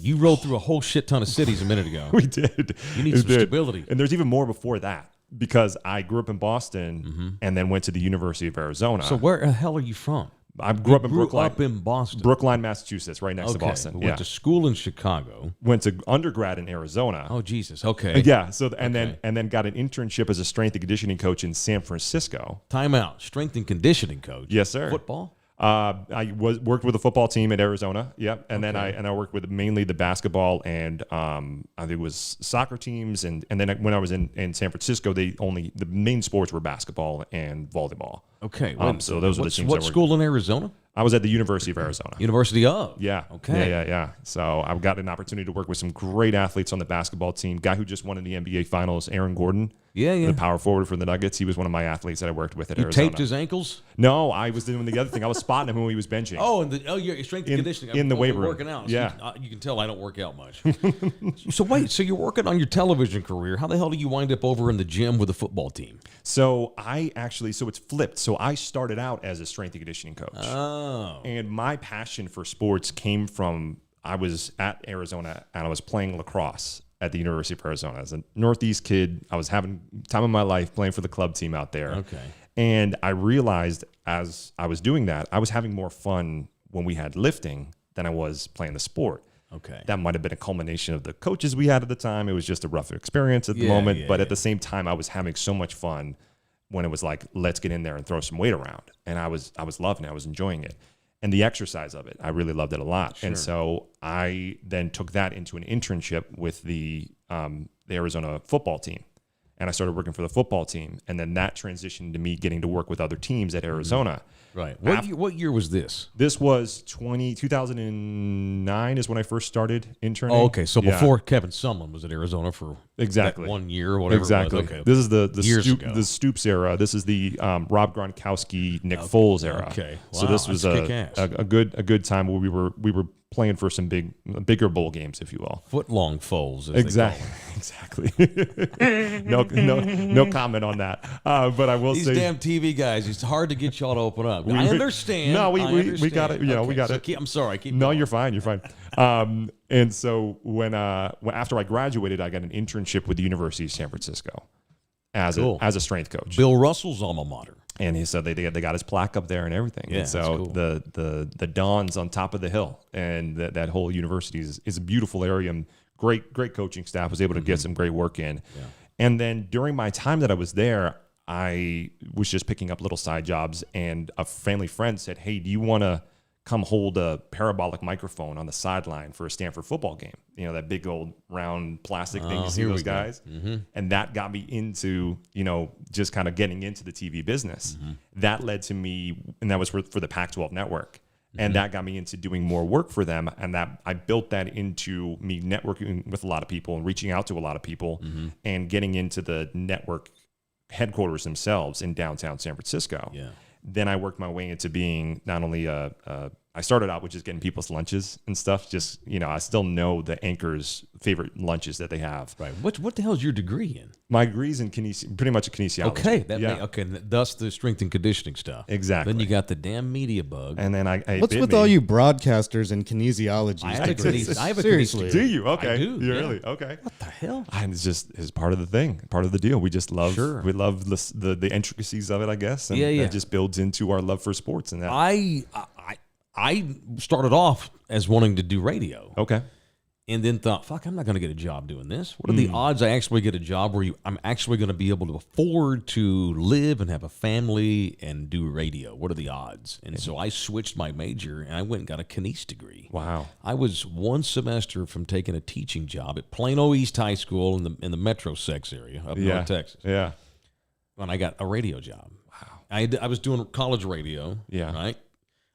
You rode through a whole shit ton of cities a minute ago. We did. You need some stability. And there's even more before that, because I grew up in Boston and then went to the University of Arizona. So where the hell are you from? I grew up in Brookline. Up in Boston. Brookline, Massachusetts, right next to Boston. Went to school in Chicago. Went to undergrad in Arizona. Oh, Jesus. Okay. Yeah. So then got an internship as a strength and conditioning coach in San Francisco. Time out. Strength and conditioning coach. Yes, sir. Football? I worked with a football team at Arizona. Yep. And then I worked with mainly the basketball and I think it was soccer teams. And then when I was in San Francisco, the main sports were basketball and volleyball. Okay. So those were the teams. What school in Arizona? I was at the University of Arizona. University of? Yeah. Okay. Yeah. So I got an opportunity to work with some great athletes on the basketball team. Guy who just won in the NBA Finals, Aaron Gordon. Yeah. The power forward for the Nuggets. He was one of my athletes that I worked with at You Arizona. taped his ankles? No, I was doing the other thing. I was spotting him when he was benching. Your strength and conditioning. In the weight room. Working out. Yeah. So you can tell I don't work out much. So you're working on your television career. How the hell do you wind up over in the gym with a football team? So it's flipped. So I started out as a strength and conditioning coach. Oh. And my passion for sports came from, I was at Arizona and I was playing lacrosse at the University of Arizona. As a Northeast kid, I was having time of my life playing for the club team out there. Okay. And I realized as I was doing that, I was having more fun when we had lifting than I was playing the sport. Okay. That might have been a culmination of the coaches we had at the time. It was just a rough experience at the moment. But at the same time, I was having so much fun when it was like, let's get in there and throw some weight around. And I was loving it. I was enjoying it. And the exercise of it, I really loved it a lot. Sure. And so I then took that into an internship with the Arizona football team. And I started working for the football team. And then that transitioned to me getting to work with other teams at Arizona. Right. What year was this? This was 2009 is when I first started interning. Oh, okay. So before Kevin Sumlin was at Arizona for that 1 year or whatever. Exactly. It was. Okay. This is the Stoops era. This is the Rob Gronkowski, Nick Foles era. Okay. Wow, so this was a good time where we were playing for some bigger bowl games, if you will. Foot-long Foles. Exactly. No comment on that. But I will say these damn TV guys. It's hard to get y'all to open up. I understand. No, we got it. We got it. I'm sorry. Keep no, going. you're fine. You're fine. And so when after I graduated, I got an internship with the University of San Francisco as a strength coach. Bill Russell's alma mater. And he said they got his plaque up there and everything. Yeah, and so cool. the Don's on top of the hill, and that whole university is a beautiful area and great coaching staff. Was able to get some great work in. Yeah. And then during my time that I was there, I was just picking up little side jobs, and a family friend said, "Hey, do you want to come hold a parabolic microphone on the sideline for a Stanford football game? You know, that big old round plastic thing you see those guys." Mm-hmm. And that got me into, just kind of getting into the TV business. Mm-hmm. That led to me, and that was for the Pac-12 network. Mm-hmm. And that got me into doing more work for them. And that I built that into me networking with a lot of people and reaching out to a lot of people and getting into the network headquarters themselves in downtown San Francisco. Yeah. Then I worked my way into being not only I started out with just getting people's lunches and stuff. Just, I still know the anchors' favorite lunches that they have. Right. What the hell is your degree in? My degree's in pretty much a kinesiology. Okay. Thus the strength and conditioning stuff. Exactly. Then you got the damn media bug. And then what's with all you broadcasters and kinesiology? I have a seriously. Do you? Okay. I do. You really? Okay. What the hell? And it's part of the thing, part of the deal. We just love we love the intricacies of it, I guess. And that just builds into our love for sports and that. I started off as wanting to do radio. Okay. And then thought, fuck, I'm not going to get a job doing this. What are the odds I actually get a job where I'm actually going to be able to afford to live and have a family and do radio? What are the odds? And so I switched my major and I went and got a kines degree. Wow. I was one semester from taking a teaching job at Plano East High School in the Metro Sex area of North Texas. Yeah. When I got a radio job. Wow. I was doing college radio. Yeah. Right?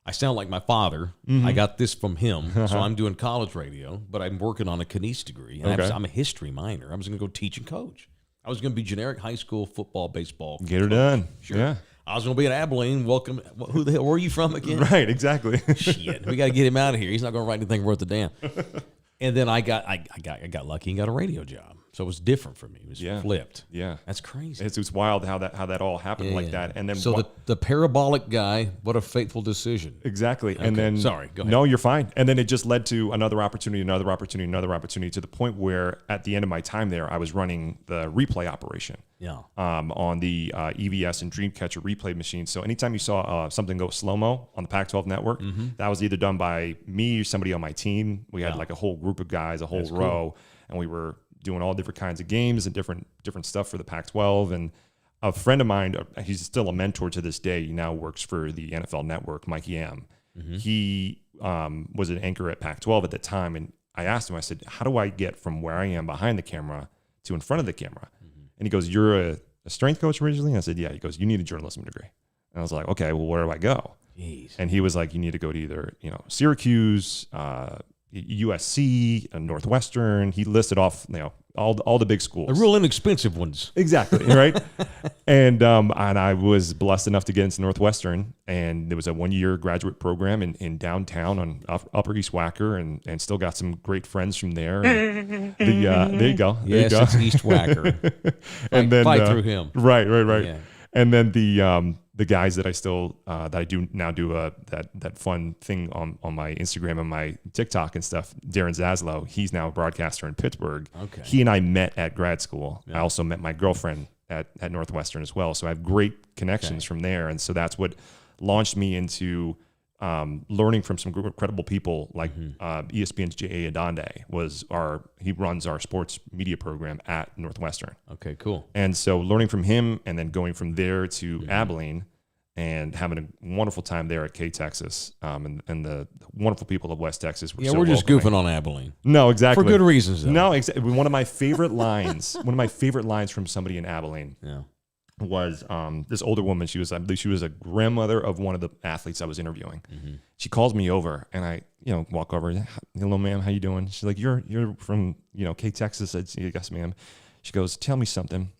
I sound like my father. I got this from him, so I'm doing college radio, but I'm working on a kines degree. And I'm a history minor. I was going to go teach and coach. I was going to be generic high school football, baseball. Get her done. Sure. Yeah. I was going to be at Abilene. Welcome. Who the hell? Where are you from again? Right, exactly. Shit. We got to get him out of here. He's not going to write anything worth a damn. And then I got lucky and got a radio job. So it was different for me. It was flipped. Yeah. That's crazy. It's wild how that all happened like that. And then the parabolic guy, what a fateful decision. Exactly. Okay. And then sorry, go ahead. No, you're fine. And then it just led to another opportunity to the point where at the end of my time there, I was running the replay operation. Yeah. On the EVS and Dreamcatcher replay machines. So anytime you saw something go slow-mo on the Pac-12 network, that was either done by me or somebody on my team. We had like a whole group of guys, a whole row, and we were doing all different kinds of games and different stuff for the Pac-12. And a friend of mine, he's still a mentor to this day. He now works for the NFL Network, Mike Yam. He was an anchor at Pac-12 at the time. And I asked him, I said, how do I get from where I am behind the camera to in front of the camera? And he goes, you're a strength coach originally? And I said, yeah. He goes, you need a journalism degree. And I was like, okay, well, where do I go? Jeez. And he was like, you need to go to either, Syracuse, USC, Northwestern. He listed off, all the big schools. The real inexpensive ones. Exactly, right? and I was blessed enough to get into Northwestern, and there was a 1-year graduate program in downtown on Upper East Wacker, and still got some great friends from there. And there you go. Yes, it's East Wacker. And then fight through him. Right. Yeah. And then the guys that I still that I do now do that fun thing on my Instagram and my TikTok and stuff. Darren Zaslow, he's now a broadcaster in Pittsburgh. Okay. He and I met at grad school. Yeah. I also met my girlfriend at Northwestern as well. So I have great connections from there, and so that's what launched me into learning from some incredible people like ESPN's J.A. Adonde he runs our sports media program at Northwestern. Okay, cool. And so learning from him and then going from there to Abilene and having a wonderful time there at K-Texas and the wonderful people of West Texas. Yeah, we're just goofing on Abilene. No, exactly. For good reasons, though. No, exactly. One of my favorite lines from somebody in Abilene was this older woman. I believe she was a grandmother of one of the athletes I was interviewing. She calls me over, and I, walk over. Hello, ma'am. How you doing? She's like, you're from, K-Texas. I said, yes, ma'am. She goes, tell me something.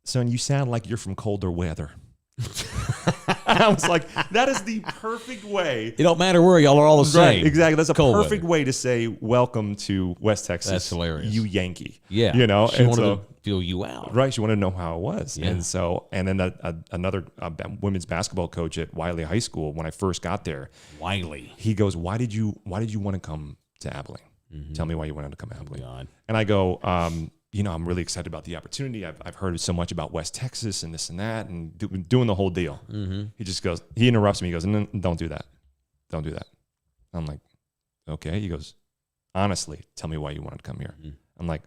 Son, you sound like you're from colder weather. I was like, that is the perfect way. It don't matter where y'all are all the same. Right, exactly. That's a Cold perfect weather. way to say welcome to West Texas. That's hilarious. You Yankee. Yeah. She wanted so, to feel you out. Right. She wanted to know how it was. Yeah. And then another women's basketball coach at Wiley High School, when I first got there, Wiley. he goes, why did you want to come to Abilene? Tell me why you wanted to come to Abilene. God. And I go, I'm really excited about the opportunity. I've heard so much about West Texas and this and that and doing the whole deal. He interrupts me. He goes, no, don't do that. Don't do that. I'm like, okay. He goes, honestly, tell me why you wanted to come here. I'm like,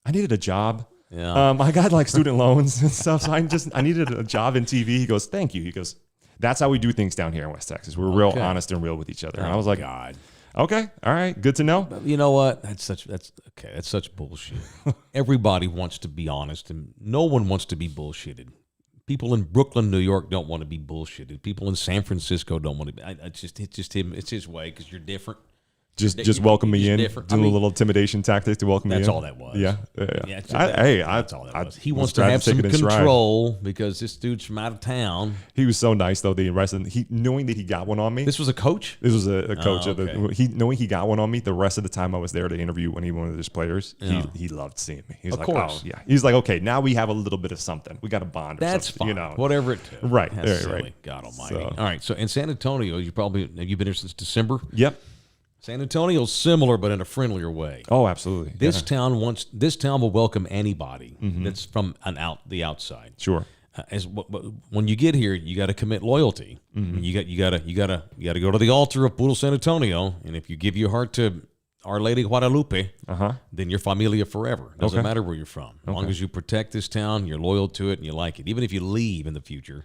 I needed a job. Yeah. I got like student loans and stuff. So I needed a job in TV. He goes, thank you. He goes, that's how we do things down here in West Texas. We're real honest and real with each other. And I was like, God. Okay. All right. Good to know. You know what? That's such bullshit. Everybody wants to be honest, and no one wants to be bullshitted. People in Brooklyn, New York don't want to be bullshitted. People in San Francisco don't want to be. It's just him. It's his way because you're different. Just welcome me in. Different. Do a little intimidation tactic to welcome me in. That's all that was. Yeah. That's all that was. He wants to have some control because this dude's from out of town. He was so nice though. Knowing that he got one on me. This was a coach? This was a coach. Knowing he got one on me, the rest of the time I was there to interview one of his players, he loved seeing me. He was course. Oh yeah. He's like, okay, now we have a little bit of something. We got a bond. That's something, fine. Whatever it took. Right. That's silly. Right. God Almighty. So. All right. So in San Antonio, have you been here since December? Yep. San Antonio's similar, but in a friendlier way. Oh, absolutely. This town will welcome anybody that's from the outside. Sure. When you get here, you got to commit loyalty. You got to go to the altar of Puro San Antonio, and if you give your heart to Our Lady Guadalupe, then you're familia forever. Doesn't matter where you're from, as long as you protect this town, you're loyal to it, and you like it. Even if you leave in the future.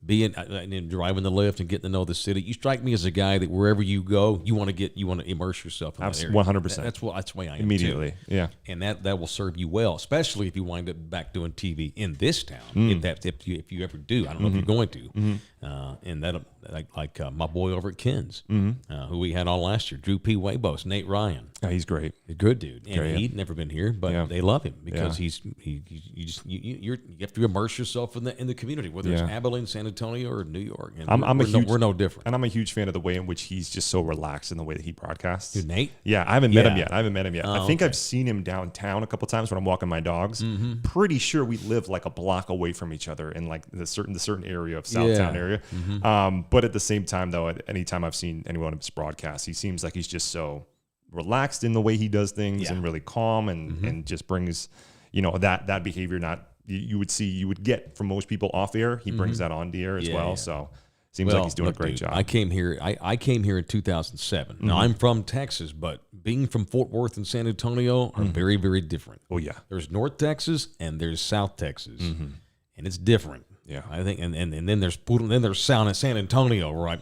Being and driving the lift and getting to know the city, you strike me as a guy that wherever you go, you want to immerse yourself in that area. 100%. That's the way I am immediately. Too. Yeah, and that will serve you well, especially if you wind up back doing TV in this town. If you ever do, I don't know if you're going to. And that like my boy over at Ken's, who we had on last year, Drew P. Waybos, Nate Ryan. Oh, he's great. A good dude, and he'd never been here, but they love him because you have to immerse yourself in the community, whether it's Abilene, San Antonio, or New York. And we're no different. And I'm a huge fan of the way in which he's just so relaxed in the way that he broadcasts. Dude, Nate? Yeah, I haven't met him yet. I think I've seen him downtown a couple times when I'm walking my dogs. Pretty sure we live like a block away from each other in like the certain area of Southtown area. But at the same time, though, at any time I've seen anyone of his broadcasts, he seems like he's just so relaxed in the way he does things and really calm and just brings, that behavior you would get from most people off air. He brings that on the air as well. So Seems like he's doing a great job. I came here in 2007. Now, I'm from Texas, but being from Fort Worth and San Antonio are very, very different. Oh, yeah. There's North Texas and there's South Texas, and it's different. Yeah. I think, and then there's San Antonio, right?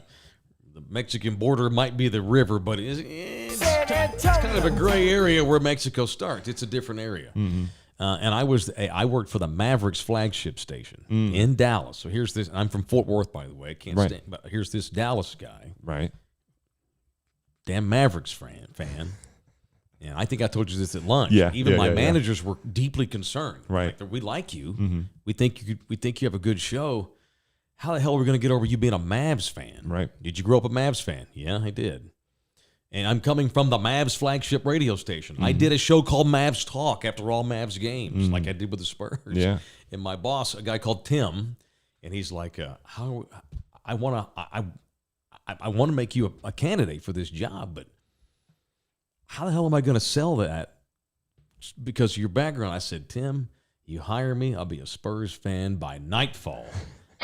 The Mexican border might be the river, but it's kind of a gray area where Mexico starts. It's a different area. And I worked for the Mavericks flagship station in Dallas. So here's this. I'm from Fort Worth, by the way. I can't stand. But here's this Dallas guy. Right. Damn Mavericks fan. And I think I told you this at lunch. Yeah. Even my managers were deeply concerned. Right. Like, we like you. We think you have a good show. How the hell are we going to get over you being a Mavs fan? Right. Did you grow up a Mavs fan? Yeah, I did. And I'm coming from the Mavs flagship radio station. I did a show called Mavs Talk after all Mavs games, like I did with the Spurs. Yeah. And my boss, a guy called Tim, and he's like, I want to make you a candidate for this job, but how the hell am I going to sell that because of your background? I said, Tim, you hire me, I'll be a Spurs fan by nightfall.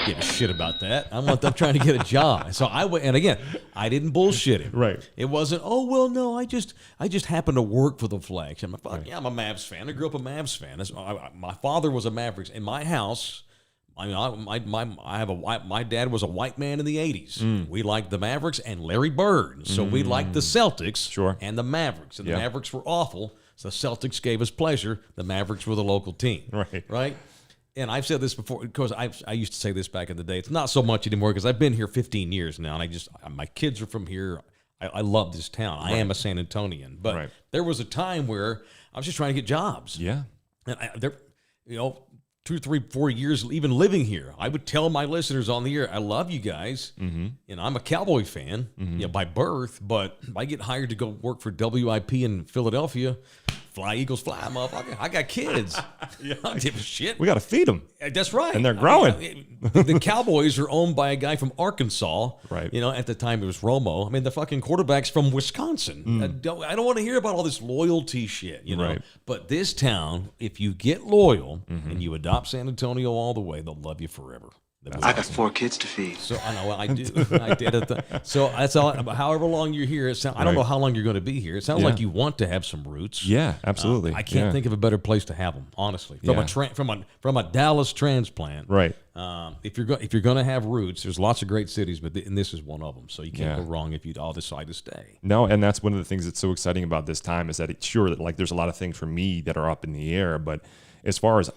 Give a shit about that. I'm trying to get a job. So I went, and again, I didn't bullshit him. Right. It wasn't, oh, well, no, I just happened to work for the Flags. I'm like, yeah, I'm a Mavs fan. I grew up a Mavs fan. My father was a Mavericks. In my house, I mean, my dad was a white man in the 80s. We liked the Mavericks and Larry Bird. So we liked the Celtics and the Mavericks. And the Mavericks were awful. So the Celtics gave us pleasure. The Mavericks were the local team. Right? And I've said this before because I used to say this back in the day. It's not so much anymore because I've been here 15 years now, and my kids are from here. I love this town. I am a San Antonian, but there was a time where I was just trying to get jobs. Yeah, and there, 2, 3, 4 years even living here, I would tell my listeners on the air, I love you guys, and I'm a Cowboy fan, by birth. But if I get hired to go work for WIP in Philadelphia, fly Eagles fly, motherfucker. I got kids. I don't give a shit. We got to feed them. That's right. And they're growing. The Cowboys are owned by a guy from Arkansas. Right. At the time it was Romo. I mean, the fucking quarterback's from Wisconsin. I don't want to hear about all this loyalty shit, Right. But this town, if you get loyal and you adopt San Antonio all the way, they'll love you forever. I got 4 kids to feed. So I know I do. I did. So that's all. However long you're here, I don't know how long you're going to be here. It sounds like you want to have some roots. Yeah, absolutely. I can't think of a better place to have them, honestly. From a Dallas transplant. Right. If you're going to have roots, there's lots of great cities, and this is one of them. So you can't go wrong if you all decide to stay. No, and that's one of the things that's so exciting about this time is that there's a lot of things for me that are up in the air, but as far as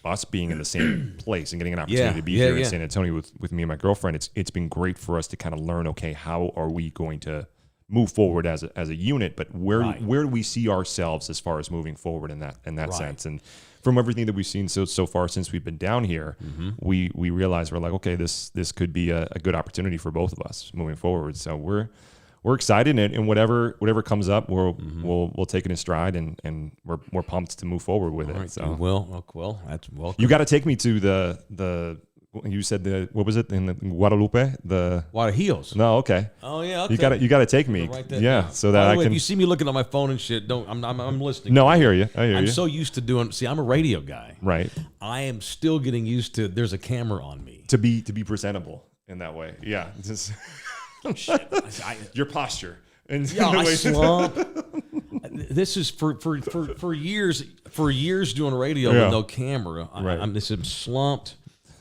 us being in the same place and getting an opportunity to be here in San Antonio with me and my girlfriend, it's been great for us to kind of learn, okay, how are we going to move forward as a unit, but where do we see ourselves as far as moving forward in that sense? And from everything that we've seen so far since we've been down here, we realize we're like, okay, this could be a good opportunity for both of us moving forward. So we're excited, and whatever comes up, we'll take it in stride, and we're pumped to move forward with it. Right. So well, that's welcome. You got to take me to the you said what was it in the Guadalupe, the Guadalajos? No, okay. Oh yeah, okay. You got to take me. Yeah, so that I can. If you see me looking at my phone and shit, I'm listening. No, I hear you. I'm so used to doing. See, I'm a radio guy. Right. I am still getting used to. There's a camera on me to be presentable in that way. Yeah. Just your posture. And I slump. This is for years doing radio with no camera. I'm slumped.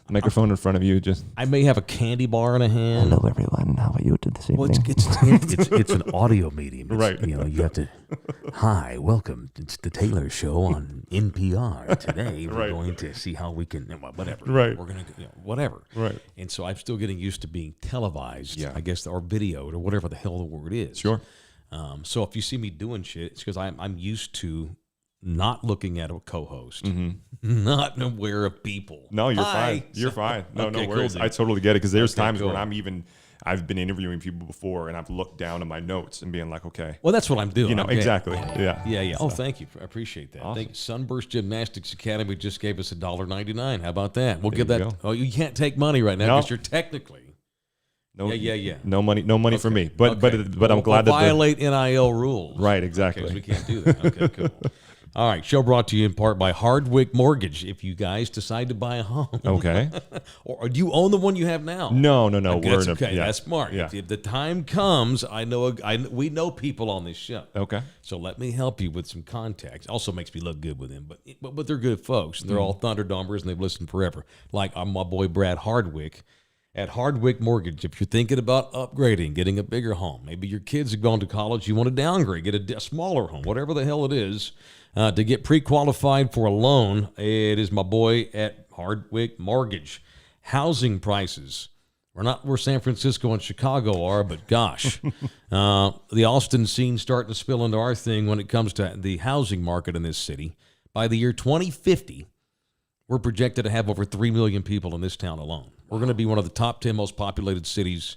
Microphone in front of you. I may have a candy bar in a hand. Hello, everyone. How are you this evening? Well, it's an audio medium. Right. You have to. Hi, welcome. It's the Taylor Show on NPR. Today we're going to see how we can whatever. Right. We're gonna whatever. Right. And so I'm still getting used to being televised. Yeah. I guess, or videoed, or whatever the hell the word is. Sure. So if you see me doing shit, it's because I'm used to not looking at a co-host, not aware of people. No, you're fine. You're fine. No worries. Cool, I totally get it because there's times when I've been interviewing people before and I've looked down at my notes and being like, okay. Well, that's what I'm doing. Exactly. Yeah. Yeah. Oh, thank you. I appreciate that. Awesome. Sunburst Gymnastics Academy just gave us $1.99. How about that? We'll give that. Go. Oh, you can't take money right now because you're technically. No, yeah. No money for me. But I'm glad that violate NIL rules. Right, exactly. Okay, we can't do that. Okay, cool. All right, show brought to you in part by Hardwick Mortgage. If you guys decide to buy a home, Okay. or do you own the one you have now? No. That's okay. That's smart. Yeah. If the time comes, we know people on this show. Okay. So let me help you with some contacts. Also makes me look good with them, but they're good folks. And they're all Thunderdomers, and they've listened forever. Like my boy Brad Hardwick at Hardwick Mortgage. If you're thinking about upgrading, getting a bigger home, maybe your kids have gone to college, you want to downgrade, get a smaller home, whatever the hell it is. To get pre-qualified for a loan, it is my boy at Hardwick Mortgage. Housing prices. We're not where San Francisco and Chicago are, but gosh, the Austin scene starting to spill into our thing when it comes to the housing market in this city. By the year 2050, we're projected to have over 3 million people in this town alone. We're going to be one of the top 10 most populated cities,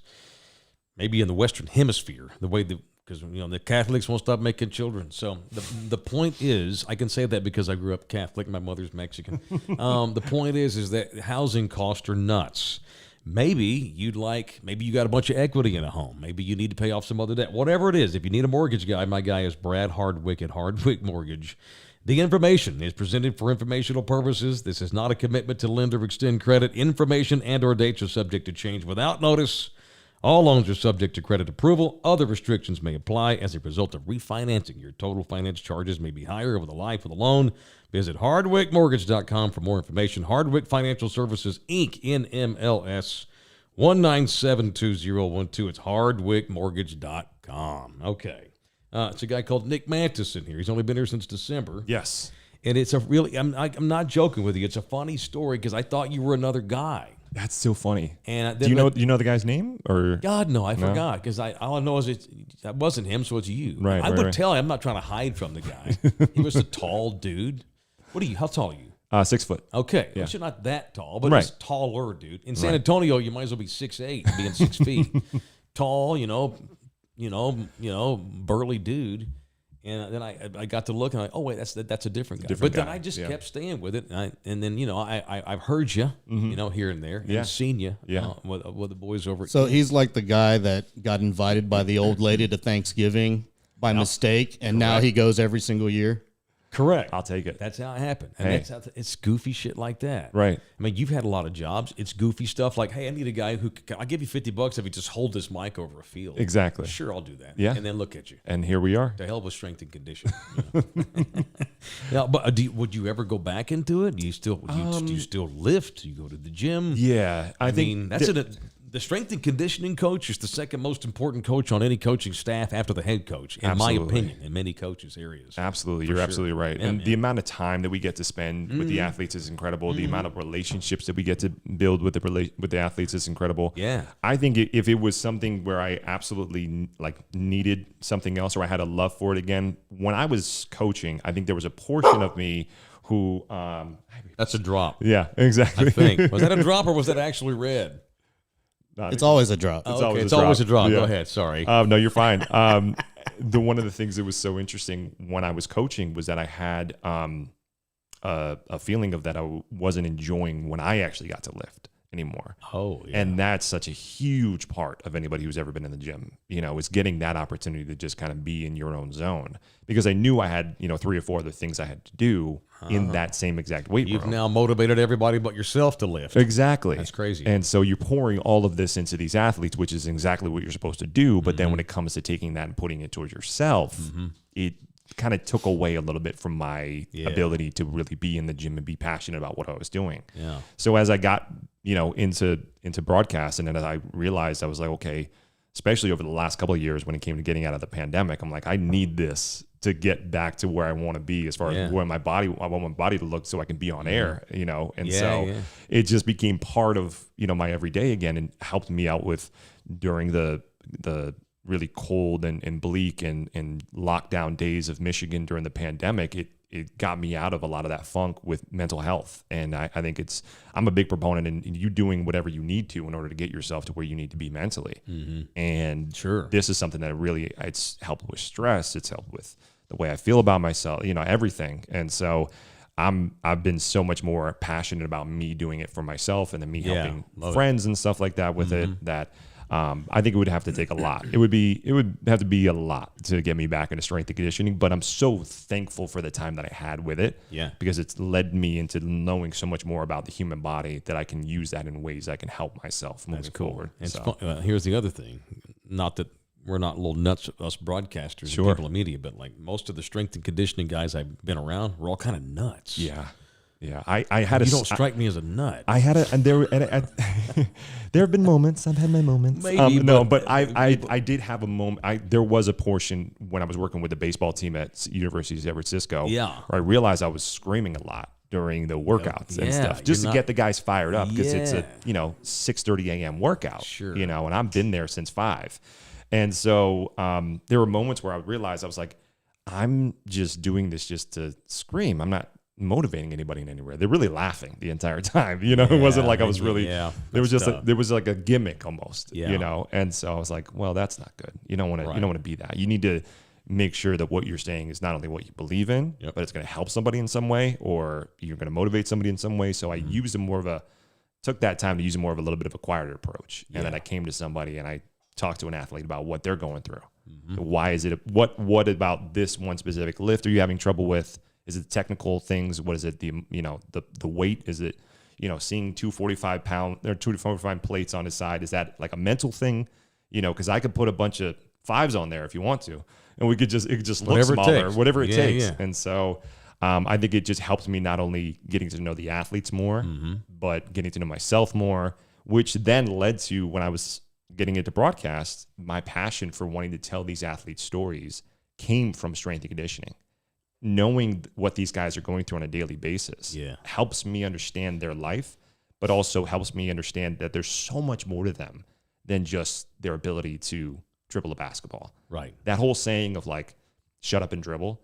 maybe in the Western Hemisphere, because the Catholics won't stop making children. So the point is, I can say that because I grew up Catholic. My mother's Mexican. The point is that housing costs are nuts. Maybe you got a bunch of equity in a home. Maybe you need to pay off some other debt. Whatever it is, if you need a mortgage guy, my guy is Brad Hardwick at Hardwick Mortgage. The information is presented for informational purposes. This is not a commitment to lend or extend credit. Information and/or dates are subject to change without notice. All loans are subject to credit approval. Other restrictions may apply as a result of refinancing. Your total finance charges may be higher over the life of the loan. Visit hardwickmortgage.com for more information. Hardwick Financial Services, Inc., NMLS 1972012. It's hardwickmortgage.com. Okay. It's a guy called Nick Mantis in here. He's only been here since December. Yes. And it's a really, I'm not joking with you. It's a funny story because I thought you were another guy. That's so funny. And do you know the guy's name or? God, no, I forgot because all I know is that wasn't him, so it's you. Right. I would tell you. I'm not trying to hide from the guy. He was a tall dude. How tall are you? 6 foot. Okay, Yeah. well, you're not that tall, but Right. he's taller, dude. In San Antonio, you might as well be 6'8", being 6 feet. Tall, burly dude. And then I got to look and I'm like, oh wait, that's a different guy. But then I just kept staying with it. And then I've heard you, here and there, and seen you, with the boys over. So he's like the guy that got invited by the old lady to Thanksgiving by mistake, and now he goes every single year. Correct. I'll take it. That's how it happened. And that's how it's goofy shit like that. Right. I mean, you've had a lot of jobs. It's goofy stuff like, hey, I need a guy I'll give you $50 if you just hold this mic over a field. Exactly. Sure, I'll do that. Yeah. And then look at you. And here we are. To hell with strength and conditioning. Now, but would you ever go back into it? Do you still lift? Do you go to the gym? Yeah. I think that's the strength and conditioning coach is the second most important coach on any coaching staff after the head coach, in my opinion, in many coaches' areas. Absolutely. You're absolutely right. And the amount of time that we get to spend with the athletes is incredible. The amount of relationships that we get to build with the athletes is incredible. Yeah. I think if it was something where I absolutely needed something else or I had a love for it again, when I was coaching, I think there was a portion of me who That's a drop. yeah, exactly. I think. Was that a drop or was that actually red? It's always a drop. It's always a drop. Yeah. Go ahead. Sorry. No, you're fine. One of the things that was so interesting when I was coaching was that I had a feeling of that I wasn't enjoying when I actually got to lift anymore. Oh, yeah. And that's such a huge part of anybody who's ever been in the gym, is getting that opportunity to just kind of be in your own zone. Because I knew I had, 3 or 4 other things I had to do in that same exact weight room. You've now motivated everybody but yourself to lift. Exactly. That's crazy. And so you're pouring all of this into these athletes, which is exactly what you're supposed to do. But then when it comes to taking that and putting it towards yourself, it kind of took away a little bit from my ability to really be in the gym and be passionate about what I was doing. Yeah. So as I got, into broadcast, and then as I realized, I was like, okay, especially over the last couple of years when it came to getting out of the pandemic, I'm like, I need this to get back to where I want to be as far as where I want my body to look so I can be on air, and it just became part of, my everyday again and helped me out with during the really cold and bleak and lockdown days of Michigan during the pandemic. It got me out of a lot of that funk with mental health. And I think I'm a big proponent in you doing whatever you need to in order to get yourself to where you need to be mentally. And this is something that really, it's helped with stress. It's helped with the way I feel about myself, everything. And so I've been so much more passionate about me doing it for myself and then me helping friends and stuff like that with it, that I think it would have to take a lot. It would have to be a lot to get me back into strength and conditioning. But I'm so thankful for the time that I had with it. Yeah. Because it's led me into knowing so much more about the human body that I can use that in ways I can help myself moving forward. It's fun. Here's the other thing. Not that we're not little nuts, us broadcasters and people in media, but like most of the strength and conditioning guys I've been around, we're all kind of nuts. Yeah. Yeah, I had You don't strike me as a nut. I had and there have been moments. I've had my moments. Maybe, but I did have a moment. There was a portion when I was working with the baseball team at University of San Francisco. Yeah. Where I realized I was screaming a lot during the workouts and stuff, just to get the guys fired up because it's a 6:30 a.m. workout. Sure. And I've been there since 5, and so there were moments where I would realize I was like, I'm just doing this just to scream. I'm not motivating anybody in anywhere. They're really laughing the entire time. It wasn't like I was really. Yeah, there was just there was like a gimmick almost. Yeah. And so I was like, well, that's not good. You don't want to. You don't want to be that. You need to make sure that what you're saying is not only what you believe in, but it's going to help somebody in some way, or you're going to motivate somebody in some way. So I used took that time to use more of a little bit of a quieter approach, and then I came to somebody and I talked to an athlete about what they're going through. Why is it? What about this one specific lift are you having trouble with? Is it technical things? What is it? The weight? Is it, seeing 245 plates on his side? Is that like a mental thing? Because I could put a bunch of 5s on there if you want to, and it could just look smaller, whatever it takes. Yeah. And so I think it just helps me not only getting to know the athletes more, but getting to know myself more, which then led to when I was getting into broadcast, my passion for wanting to tell these athletes' stories came from strength and conditioning. Knowing what these guys are going through on a daily basis helps me understand their life, but also helps me understand that there's so much more to them than just their ability to dribble a basketball. Right. That whole saying of like, shut up and dribble,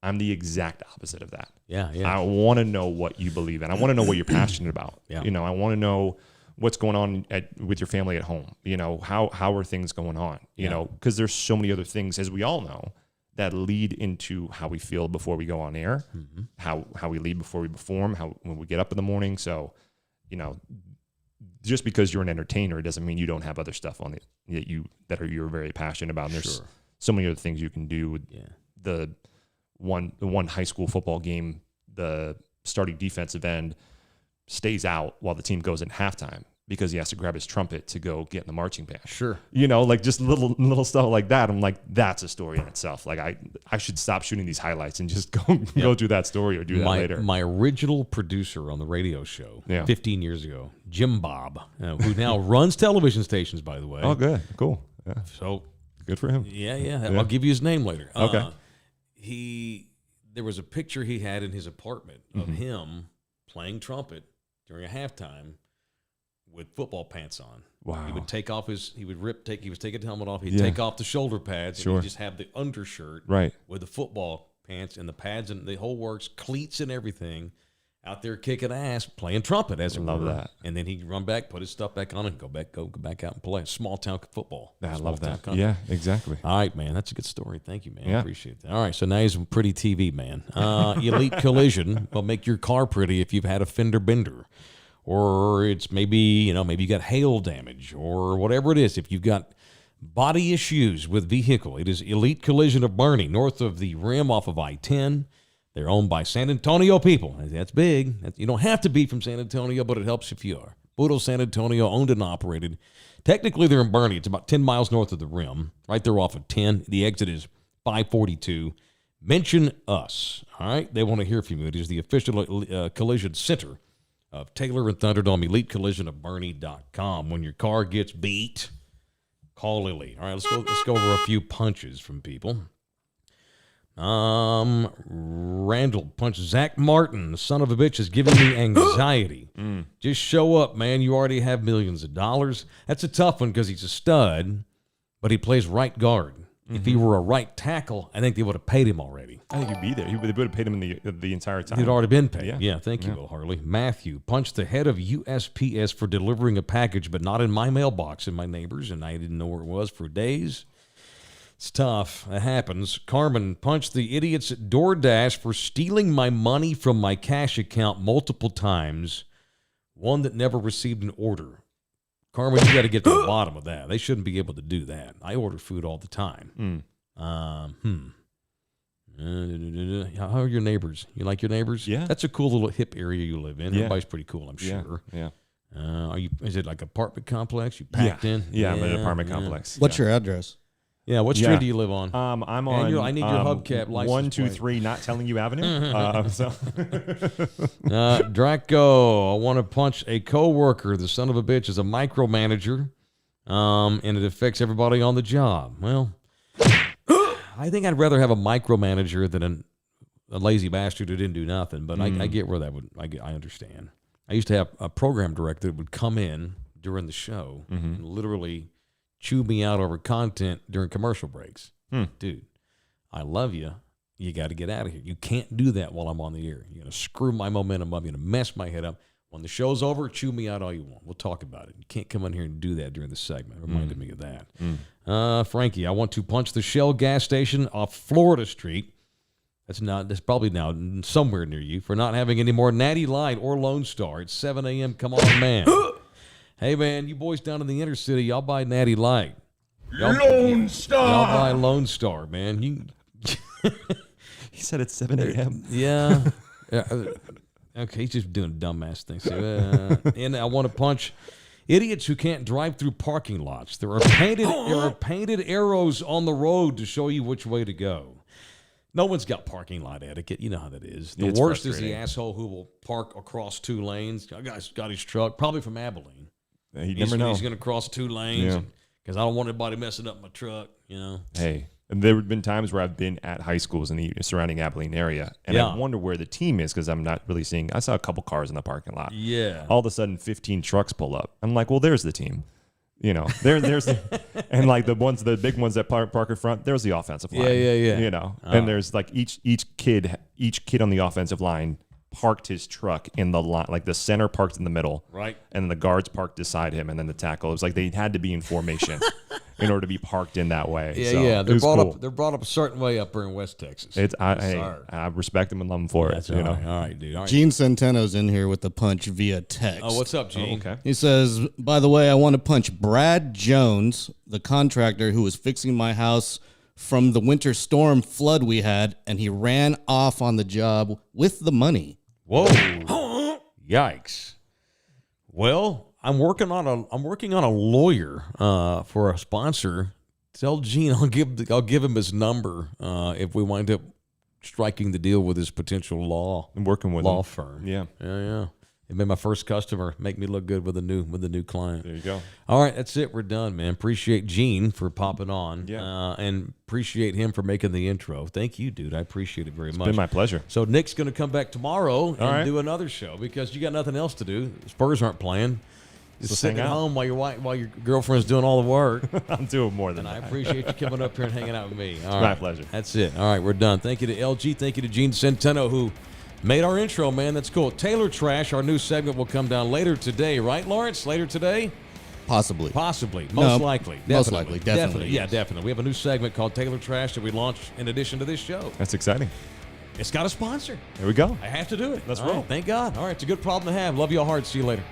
I'm the exact opposite of that. Yeah. I want to know what you believe in. I want to know what you're passionate about. Yeah. I want to know what's going on with your family at home. How are things going on? Because there's so many other things, as we all know, that lead into how we feel before we go on air, how we lead before we perform, when we get up in the morning. So, just because you're an entertainer doesn't mean you don't have other stuff on it that you're very passionate about. And there's so many other things you can do. With the one high school football game, the starting defensive end stays out while the team goes in halftime because he has to grab his trumpet to go get in the marching band. Sure. Like just little stuff like that. I'm like, that's a story in itself. Like I should stop shooting these highlights and just go do that story or do that later. My original producer on the radio show 15 years ago, Jim Bob, who now runs television stations, by the way. Oh, good. Cool. Yeah. So good for him. Yeah. I'll give you his name later. Okay. There was a picture he had in his apartment of him playing trumpet during a halftime with football pants on. Wow. He would take off he was taking the helmet off. He'd take off the shoulder pads. And he'd just have the undershirt with the football pants and the pads and the whole works, cleats and everything, out there kicking ass, playing trumpet as it were. Love that. And then he'd run back, put his stuff back on, and go back out and play. Small town football. I love that. Country. Yeah, exactly. All right, man. That's a good story. Thank you, man. Yeah. I appreciate that. All right, so now he's pretty TV, man. Elite Collision will make your car pretty if you've had a fender bender. Or it's maybe you got hail damage or whatever it is. If you've got body issues with vehicle, it is Elite Collision of Boerne, north of the rim off of I-10. They're owned by San Antonio people. That's big. You don't have to be from San Antonio, but it helps if you are. Boodle San Antonio, owned and operated. Technically, they're in Boerne. It's about 10 miles north of the rim, right there off of 10. The exit is 542. Mention us, all right? They want to hear from you. It is the official collision center of Taylor and Thunderdome, EliteCollisionOfBoerne.com. When your car gets beat, call Elite. All right, let's go over a few punches from people. Randall punched Zach Martin. The son of a bitch is giving me anxiety. Just show up, man. You already have millions of dollars. That's a tough one because he's a stud, but he plays right guard. If he were a right tackle, I think they would have paid him already. I think he'd be there. They would have paid him the entire time. He'd already been paid. Yeah. Thank you, Will Harley. Matthew punched the head of USPS for delivering a package, but not in my mailbox, in my neighbor's, and I didn't know where it was for days. It's tough. It happens. Carmen punched the idiots at DoorDash for stealing my money from my cash account multiple times. One that never received an order. Carmen, you got to get to the bottom of that. They shouldn't be able to do that. I order food all the time. How are your neighbors? You like your neighbors? Yeah. That's a cool little hip area you live in. Everybody's pretty cool, I'm sure. Yeah. Is it like an apartment complex? You packed in? Yeah, I'm in an apartment complex. What's your address? Yeah, what street do you live on? I'm on. I need your hubcap license 123 Not Telling You Avenue. Draco, I want to punch a coworker. The son of a bitch is a micromanager, and it affects everybody on the job. Well, I think I'd rather have a micromanager than a lazy bastard who didn't do nothing. But I get where that would. I understand. I used to have a program director that would come in during the show and literally chew me out over content during commercial breaks. Dude, I love you. You got to get out of here. You can't do that while I'm on the air. You're going to screw my momentum up. You're going to mess my head up. When the show's over, chew me out all you want. We'll talk about it. You can't come in here and do that during the segment. Reminded me of that. Frankie, I want to punch the Shell gas station off Florida Street. That's probably now somewhere near you for not having any more Natty Light or Lone Star. It's 7 a.m. Come on, man. Hey, man, you boys down in the inner city, y'all buy Natty Light. Lone Star. Y'all buy Lone Star, man. He said it's 7 a.m. Yeah. Okay, he's just doing dumbass things. And I want to punch idiots who can't drive through parking lots. There are painted arrows on the road to show you which way to go. No one's got parking lot etiquette. You know how that is. The worst is the asshole who will park across 2 lanes. A guy's got his truck, probably from Abilene. You never know. He's going to cross 2 lanes because I don't want anybody messing up my truck, Hey, and there have been times where I've been at high schools in the surrounding Abilene area, and I wonder where the team is because I'm not really seeing. I saw a couple cars in the parking lot. Yeah. All of a sudden, 15 trucks pull up. I'm like, well, there's the team. There's and like the big ones that park in front. There's the offensive line. Yeah. And there's like each kid on the offensive line parked his truck in the line, like the center parked in the middle, right, and then the guards parked beside him, and then the tackle. It was like they had to be in formation in order to be parked in that way. They're brought up a certain way up here in West Texas. I respect them and love them for it. All right, dude. All right. Gene Centeno's in here with the punch via text. Oh, what's up, Gene? Okay. He says, by the way, I want to punch Brad Jones, the contractor who was fixing my house from the winter storm flood we had, and he ran off on the job with the money. Whoa. Yikes. Well, I'm working on a lawyer for a sponsor. Tell Gene I'll give him his number if we wind up striking the deal with his potential law firm. Yeah. It made my first customer make me look good with a new client. There you go. All right, that's it. We're done, man. Appreciate Gene for popping on. Yeah. And appreciate him for making the intro. Thank you, dude. I appreciate it very much. It's been my pleasure. So Nick's going to come back tomorrow and do another show because you got nothing else to do. Spurs aren't playing. Just sitting at home while your girlfriend's doing all the work. I'm doing more than that. And I appreciate you coming up here and hanging out with me. All right. My pleasure. That's it. All right, we're done. Thank you to LG. Thank you to Gene Centeno, who made our intro, man. That's cool. Taylor Trash, our new segment, will come down later today, right, Lawrence? Later today? Possibly. Most likely. Definitely. Most likely. Definitely. Yeah, definitely. We have a new segment called Taylor Trash that we launch in addition to this show. That's exciting. It's got a sponsor. There we go. I have to do it. Let's roll. Right, thank God. All right, it's a good problem to have. Love you all hard. See you later.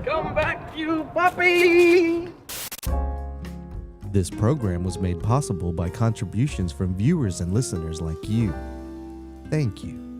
Come back, you puppy! This program was made possible by contributions from viewers and listeners like you. Thank you.